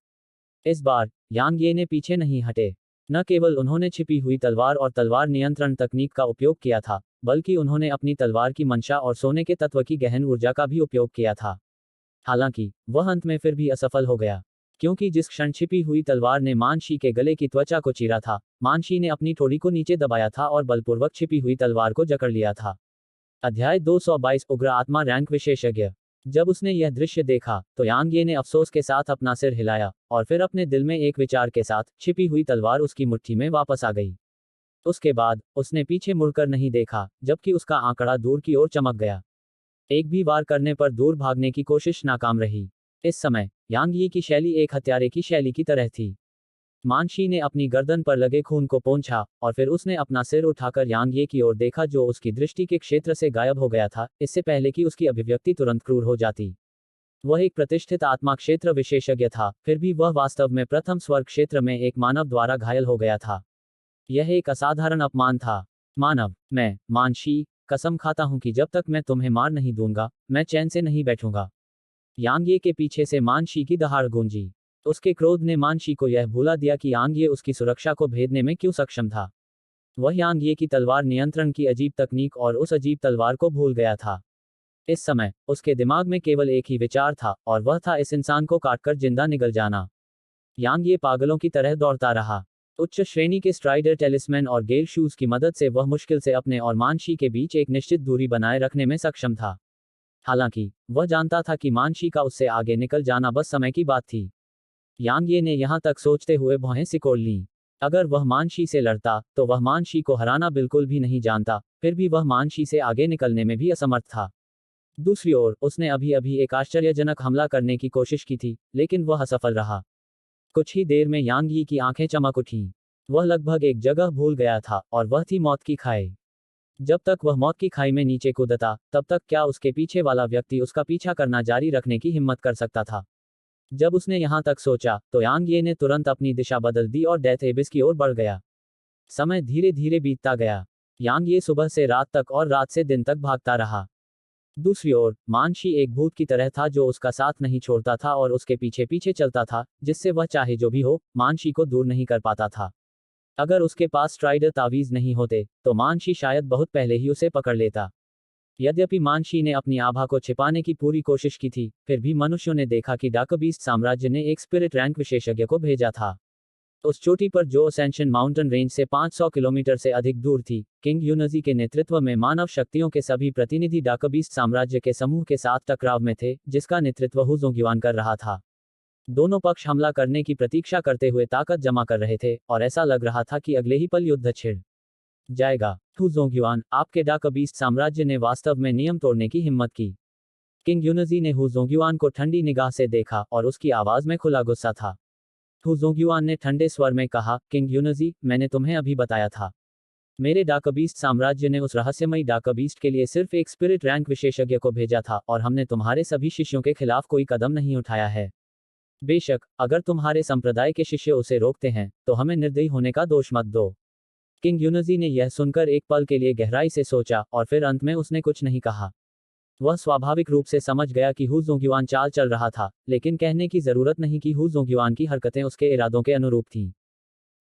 इस बार यांग ये ने पीछे नहीं हटे। न केवल उन्होंने छिपी हुई तलवार और तलवार नियंत्रण तकनीक का उपयोग किया था, बल्कि उन्होंने अपनी तलवार की मंशा और सोने के तत्व की गहन ऊर्जा का भी उपयोग किया था। हालांकि वह अंत में फिर भी असफल हो गया, क्योंकि जिस क्षण छिपी हुई तलवार ने मानशी के गले की त्वचा को चीरा था, मानशी ने अपनी ठोड़ी को नीचे दबाया था और बलपूर्वक छिपी हुई तलवार को जकड़ लिया था। अध्याय 222 उग्र आत्मा रैंक विशेषज्ञ। जब उसने यह दृश्य देखा तो यांग ये ने अफसोस के साथ अपना सिर हिलाया और फिर अपने दिल में एक विचार के साथ छिपी हुई तलवार उसकी मुट्ठी में वापस आ गई। उसके बाद उसने पीछे मुड़कर नहीं देखा, जबकि उसका आंकड़ा दूर की ओर चमक गया। एक भी वार करने पर दूर भागने की कोशिश नाकाम रही। इस समय यांग यी की शैली एक हत्यारे की शैली की तरह थी। मानशी ने अपनी गर्दन पर लगे खून को पोंछा और फिर उसने अपना सिर उठाकर यांग ये की ओर देखा जो उसकी दृष्टि के क्षेत्र से गायब हो गया था, इससे पहले कि उसकी अभिव्यक्ति तुरंत क्रूर हो जाती। वह एक प्रतिष्ठित आत्मा क्षेत्र विशेषज्ञ था, फिर भी वह वास्तव में प्रथम स्वर्ग क्षेत्र में एक मानव द्वारा घायल हो गया था। यह एक असाधारण अपमान था। मानव, मैं, मानशी, कसम खाता हूं कि जब तक मैं तुम्हें मार नहीं दूंगा, मैं चैन से नहीं बैठूंगा। यांग ये के पीछे से मानशी की दहाड़ गूंजी। उसके क्रोध ने मानशी को यह भुला दिया कि यांग ये उसकी सुरक्षा को भेदने में क्यों सक्षम था। वह यांग ये की तलवार नियंत्रण की अजीब तकनीक और उस अजीब तलवार को भूल गया था। इस समय उसके दिमाग में केवल एक ही विचार था और वह था इस इंसान को काटकर जिंदा निगल जाना। यांग ये पागलों की तरह दौड़ता रहा। उच्च श्रेणी के स्ट्राइडर टेलिस्मैन और गेल शूज की मदद से वह मुश्किल से अपने और मानशी के बीच एक निश्चित दूरी बनाए रखने में सक्षम था। हालांकि वह जानता था कि मानशी का उससे आगे निकल जाना बस समय की बात थी। यांग ये ने यहां तक सोचते हुए भौहें सिकोड़ लीं। अगर वह मानशी से लड़ता तो वह मानशी को हराना बिल्कुल भी नहीं जानता, फिर भी वह मानशी से आगे निकलने में भी असमर्थ था। दूसरी ओर उसने अभी अभी एक आश्चर्यजनक हमला करने की कोशिश की थी, लेकिन वह असफल रहा। कुछ ही देर में यांग यी की आंखें चमक उठीं। वह लगभग एक जगह भूल गया था और वह थी मौत की खाई। जब तक वह मौत की खाई में नीचे कूदता, तब तक क्या उसके पीछे वाला व्यक्ति उसका पीछा करना जारी रखने की हिम्मत कर सकता था। जब उसने यहां तक सोचा तो यांग ये ने तुरंत अपनी दिशा बदल दी और डेथ एबिस की ओर बढ़ गया। समय धीरे धीरे बीतता गया। यांग ये सुबह से रात तक और रात से दिन तक भागता रहा। दूसरी ओर मानशी एक भूत की तरह था जो उसका साथ नहीं छोड़ता था और उसके पीछे पीछे चलता था, जिससे वह चाहे जो भी हो, मानशी को दूर नहीं कर पाता था। अगर उसके पास स्ट्राइडर तावीज नहीं होते, तो मानशी शायद बहुत पहले ही उसे पकड़ लेता। यद्यपि मानशी ने अपनी आभा को छिपाने की पूरी कोशिश की थी, फिर भी मनुष्यों ने देखा कि डार्कबीस्ट साम्राज्य ने एक स्पिरिट रैंक विशेषज्ञ को भेजा था। उस चोटी पर जो असेंशन माउंटेन रेंज से 500 किलोमीटर से अधिक दूर थी, किंग यूनजी के नेतृत्व में मानव शक्तियों के सभी प्रतिनिधि डार्कबीस्ट साम्राज्य के समूह के साथ टकराव में थे, जिसका नेतृत्व हु जोंग्युआन कर रहा था। दोनों पक्ष हमला करने की प्रतीक्षा करते हुए ताकत जमा कर रहे थे और ऐसा लग रहा था कि अगले ही पल युद्ध छिड़ जाएगा। हु जोंग्युआन, आपके डार्कबीस्ट साम्राज्य ने वास्तव में नियम तोड़ने की हिम्मत की। किंग यूनजी ने हु जोंग्युआन को ठंडी निगाह से देखा और उसकी आवाज में खुला गुस्सा था। हु जोंग्युआन ने ठंडे स्वर में कहा, किंग यूनजी, मैंने तुम्हें अभी बताया था। मेरे डार्कबीस्ट साम्राज्य ने उस रहस्यमयी डार्कबीस्ट के लिए सिर्फ एक स्पिरिट रैंक विशेषज्ञ को भेजा था और हमने तुम्हारे सभी शिष्यों के खिलाफ कोई कदम नहीं उठाया है। बेशक, अगर तुम्हारे संप्रदाय के शिष्य उसे रोकते हैं, तो हमें निर्दयी होने का दोष मत दो। किंग यूनजी ने यह सुनकर एक पल के लिए गहराई से सोचा और फिर अंत में उसने कुछ नहीं कहा। वह स्वाभाविक रूप से समझ गया कि हु जोंग्युआन चाल चल रहा था, लेकिन कहने की जरूरत नहीं कि हु जोंग्युआन की हरकतें उसके इरादों के अनुरूप थीं।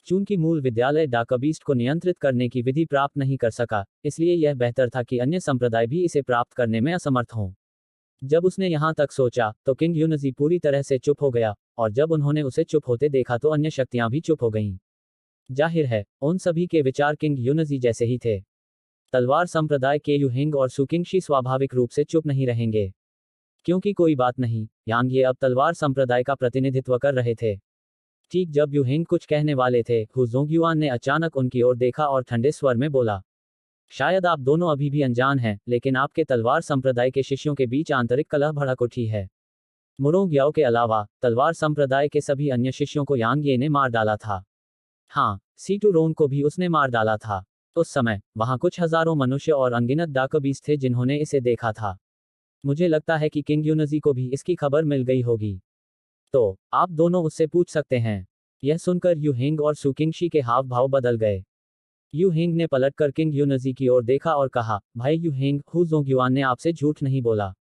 चूंकि मूल विद्यालय डार्कबीस्ट को नियंत्रित करने की विधि प्राप्त नहीं कर सका, इसलिए यह बेहतर था कि अन्य संप्रदाय भी इसे प्राप्त करने में असमर्थ हों। जब उसने यहां तक सोचा, तो किंग यूनजी पूरी तरह से चुप हो गया, और जब उन्होंने उसे चुप होते देखा तो अन्य शक्तियां भी चुप हो गईं। जाहिर है, उन सभी के विचार किंग यूनजी जैसे ही थे। तलवार संप्रदाय के युहिंग और सुकिंगशी स्वाभाविक रूप से चुप नहीं रहेंगे, क्योंकि कोई बात नहीं, यांग ये अब तलवार संप्रदाय का प्रतिनिधित्व कर रहे थे। ठीक जब युहिंग कुछ कहने वाले थे, हु जोंगयुआन ने अचानक उनकी ओर देखा और ठंडे स्वर में बोला, शायद आप दोनों अभी भी अनजान हैं, लेकिन आपके तलवार संप्रदाय के शिष्यों के बीच आंतरिक कलह भड़क उठी है। मुरोंग याओ के अलावा तलवार संप्रदाय के सभी अन्य शिष्यों को यांग ये ने मार डाला था। हाँ, सीटू रोंग को भी उसने मार डाला था। उस समय वहां कुछ हजारों मनुष्य और अनगिनत डाकबीस थे जिन्होंने इसे देखा था। मुझे लगता है कि किंग यूनजी को भी इसकी खबर मिल गई होगी। तो आप दोनों उससे पूछ सकते हैं। यह सुनकर युहिंग और सुकिंगशी के हाव भाव बदल गए। युहिंग ने पलटकर किंग यूनजी की ओर देखा और कहा, भाई युहिंग, हु जोंगयुआन ने आपसे झूठ नहीं बोला।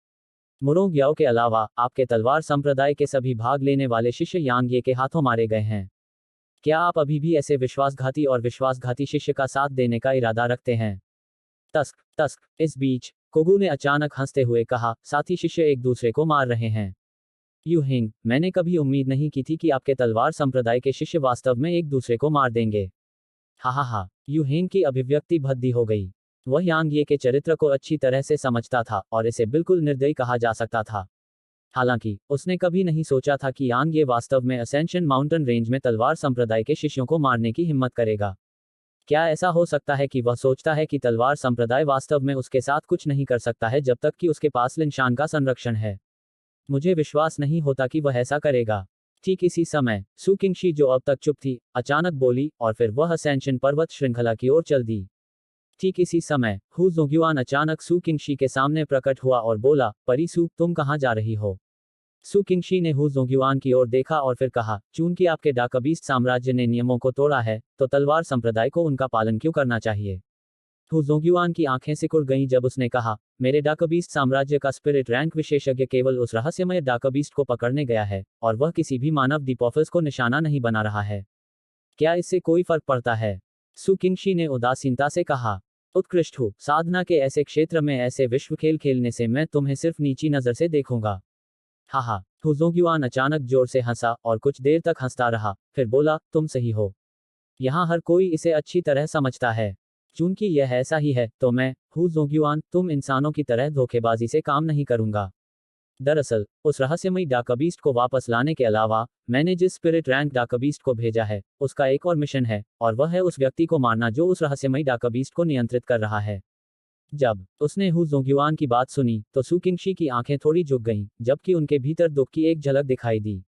मुरोंग याओ के अलावा आपके तलवार संप्रदाय के सभी भाग लेने वाले शिष्य यांग ये के हाथों मारे गए हैं। क्या आप अभी भी ऐसे विश्वासघाती और विश्वासघाती शिष्य का साथ देने का इरादा रखते हैं? तस्क तस्क। इस बीच कोगू ने अचानक हंसते हुए कहा, साथी शिष्य एक दूसरे को मार रहे हैं। युहिंग, मैंने कभी उम्मीद नहीं की थी कि आपके तलवार संप्रदाय के शिष्य वास्तव में एक दूसरे को मार देंगे। हा हा हा। युहिंग की अभिव्यक्ति भद्दी हो गई। वह यांग ये के चरित्र को अच्छी तरह से समझता था और इसे बिल्कुल निर्दयी कहा जा सकता था। हालांकि उसने कभी नहीं सोचा था कि यांग ये वास्तव में असेंशन माउंटेन रेंज में तलवार संप्रदाय के शिष्यों को मारने की हिम्मत करेगा। क्या ऐसा हो सकता है कि वह सोचता है कि तलवार संप्रदाय वास्तव में उसके साथ कुछ नहीं कर सकता है जब तक कि उसके पास लिनशान का संरक्षण है? मुझे विश्वास नहीं होता कि वह ऐसा करेगा। ठीक इसी समय सुकिंगशी, जो अब तक चुप थी, अचानक बोली और फिर वह असेंशन पर्वत श्रृंखला की ओर चल दी। ठीक इसी समय हु जोंगयुआन अचानक सुकिंगशी के सामने प्रकट हुआ और बोला, परी सु, तुम कहाँ जा रही हो? सुकिंगशी ने हु जोंगयुआन की ओर देखा और फिर कहा, चूंकि आपके डाकबीस्ट साम्राज्य ने नियमों को तोड़ा है, तो तलवार संप्रदाय को उनका पालन क्यों करना चाहिए? हु जोंगयुआन की आंखें सिकुड़ गईं जब उसने कहा, मेरे डाकबीस्ट साम्राज्य का स्पिरिट रैंक विशेषज्ञ केवल उस रहस्यमय डाकबीस्ट को पकड़ने गया है, और वह किसी भी मानव दीपोफिस को निशाना नहीं बना रहा है। क्या इससे कोई फर्क पड़ता है? सुकिंगशी ने उदासीनता से कहा, उत्कृष्ट हूँ, साधना के ऐसे क्षेत्र में ऐसे विश्व खेल खेलने से मैं तुम्हें सिर्फ नीची नजर से देखूंगा। हा हा। हु जोंगयुआन अचानक जोर से हंसा और कुछ देर तक हंसता रहा, फिर बोला, तुम सही हो। यहाँ हर कोई इसे अच्छी तरह समझता है। चूंकि यह ऐसा ही है, तो मैं, हु जोंगयुआन, तुम इंसानों की तरह धोखेबाजी से काम नहीं करूंगा। दरअसल उस रहस्यमयी डाकबीस्ट को वापस लाने के अलावा मैंने जिस स्पिरिट रैंक डाकबीस्ट को भेजा है, उसका एक और मिशन है, और वह है उस व्यक्ति को मारना जो उस रहस्यमयी डाकबीस्ट को नियंत्रित कर रहा है। जब उसने हु जोंगयुआन की बात सुनी तो सुकिंगशी की आंखें थोड़ी झुक गईं, जबकि उनके भीतर दुख की एक झलक दिखाई दी।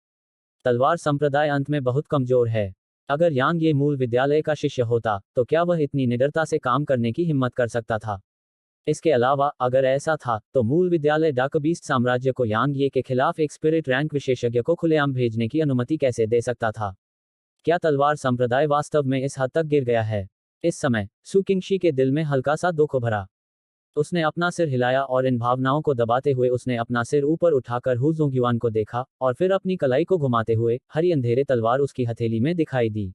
तलवार संप्रदाय अंत में बहुत कमजोर है। अगर यांग ये मूल विद्यालय का शिष्य होता, तो क्या वह इतनी निडरता से काम करने की हिम्मत कर सकता था? इसके अलावा अगर ऐसा था, तो मूल विद्यालय डाकबीस्ट साम्राज्य को यांग ये के खिलाफ एक स्पिरिट रैंक विशेषज्ञ को खुलेआम भेजने की अनुमति कैसे दे सकता था? क्या तलवार संप्रदाय वास्तव में इस हद तक गिर गया है? इस समय सुकिंगशी के दिल में हल्का सा दुख उभरा। उसने अपना सिर हिलाया और इन भावनाओं को दबाते हुए उसने अपना सिर ऊपर उठाकर हु जोंगयुआन को देखा, और फिर अपनी कलाई को घुमाते हुए हरी अंधेरे तलवार उसकी हथेली में दिखाई दी।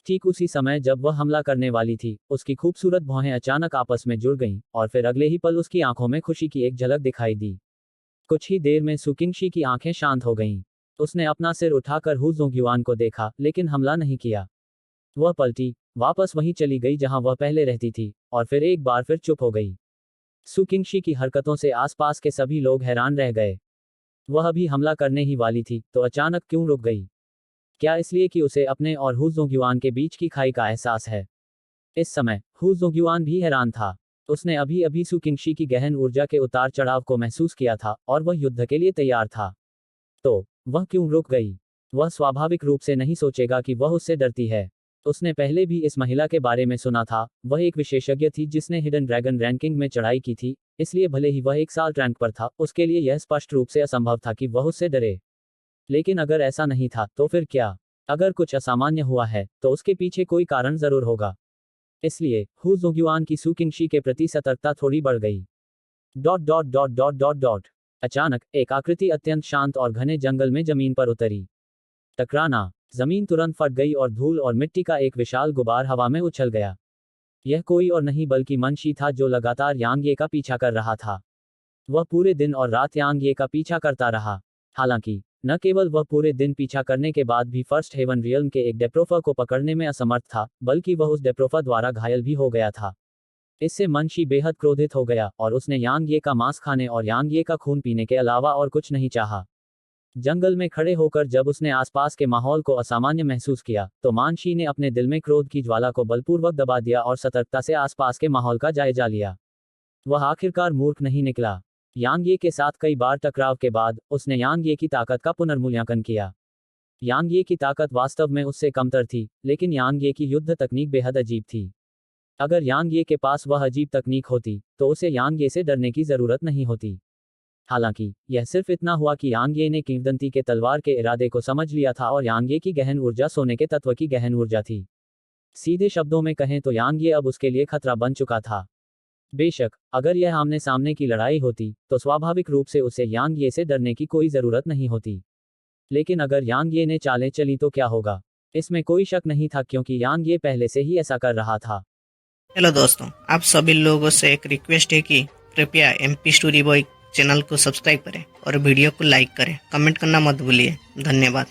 ठीक उसी समय जब वह हमला करने वाली थी, उसकी खूबसूरत भौहें अचानक आपस में जुड़ गईं, और फिर अगले ही पल उसकी आंखों में खुशी की एक झलक दिखाई दी। कुछ ही देर में सुकिंगशी की आंखें शांत हो गईं। उसने अपना सिर उठाकर हु जोंगयुआन को देखा, लेकिन हमला नहीं किया। वह पलटी, वापस वहीं चली गई जहां वह पहले रहती थी, और फिर एक बार फिर चुप हो गई। सुकिंगशी की हरकतों से आसपास के सभी लोग हैरान रह गए। वह अभी हमला करने ही वाली थी, तो अचानक क्यों रुक गई? क्या इसलिए कि उसे अपने और हु जोंगयुआन के बीच की खाई का एहसास है? इस समय हु जोंगयुआन भी हैरान था। उसने अभी अभी सुकिंगशी की गहन ऊर्जा के उतार चढ़ाव को महसूस किया था, और वह युद्ध के लिए तैयार था। तो वह क्यों रुक गई? वह स्वाभाविक रूप से नहीं सोचेगा कि वह उससे डरती है। उसने पहले भी इस महिला के बारे में सुना था। वह एक विशेषज्ञ थी जिसने हिडन ड्रैगन रैंकिंग में चढ़ाई की थी, इसलिए भले ही वह एक साल रैंक पर था, उसके लिए यह स्पष्ट रूप से असंभव था कि वह उससे डरे। लेकिन अगर ऐसा नहीं था, तो फिर क्या? अगर कुछ असामान्य हुआ है, तो उसके पीछे कोई कारण जरूर होगा। इसलिए हु जोंगयुआन की सुकिंगशी के प्रति सतर्कता थोड़ी बढ़ गई। Dot dot dot dot dot dot. अचानक एक आकृति अत्यंत शांत और घने जंगल में जमीन पर उतरी। टकराना। जमीन तुरंत फट गई और धूल और मिट्टी का एक विशाल गुबार हवा में उछल गया। यह कोई और नहीं बल्कि मनशी था, जो लगातार यांग ये का पीछा कर रहा था। वह पूरे दिन और रात यांग ये का पीछा करता रहा। हालांकि न केवल वह पूरे दिन पीछा करने के बाद भी फर्स्ट हेवन रियल्म के एक डेप्रोफा को पकड़ने में असमर्थ था, बल्कि वह उस डेप्रोफा द्वारा घायल भी हो गया था। इससे मनशी बेहद क्रोधित हो गया और उसने यांग ये का मांस खाने और यांग ये का खून पीने के अलावा और कुछ नहीं चाहा। जंगल में खड़े होकर जब उसने आसपास के माहौल को असामान्य महसूस किया तो मानशी ने अपने दिल में क्रोध की ज्वाला को बलपूर्वक दबा दिया और सतर्कता से आसपास के माहौल का जायजा लिया। वह आखिरकार मूर्ख नहीं निकला। यांग ये के साथ कई बार टकराव के बाद उसने यांग ये की ताकत का पुनर्मूल्यांकन किया। यांग ये की ताकत वास्तव में उससे कमतर थी, लेकिन यांग ये की युद्ध तकनीक बेहद अजीब थी। अगर यांग ये के पास वह अजीब तकनीक होती तो उसे यांग ये से डरने की जरूरत नहीं होती। हालांकि यह सिर्फ इतना हुआ कि यांग ये ने किंवदंती के तलवार के इरादे को समझ लिया था और यांग ये की गहन ऊर्जा सोने के तत्व की गहन ऊर्जा थी। सीधे शब्दों में कहें तो यांग ये अब उसके लिए खतरा बन चुका था। बेशक अगर यह आमने सामने की लड़ाई होती तो स्वाभाविक रूप से उसे यांग ये से डरने की कोई जरूरत नहीं होती। लेकिन अगर यांग ये ने चालें चली तो क्या होगा, इसमें कोई शक नहीं था, क्योंकि यांग ये पहले से ही ऐसा कर रहा था। हेलो दोस्तों, आप सभी लोगों से एक रिक्वेस्ट है कि कृपया MP स्टोरी बॉय चैनल को सब्सक्राइब करें और वीडियो को लाइक करें। कमेंट करना मत भूलिए। धन्यवाद।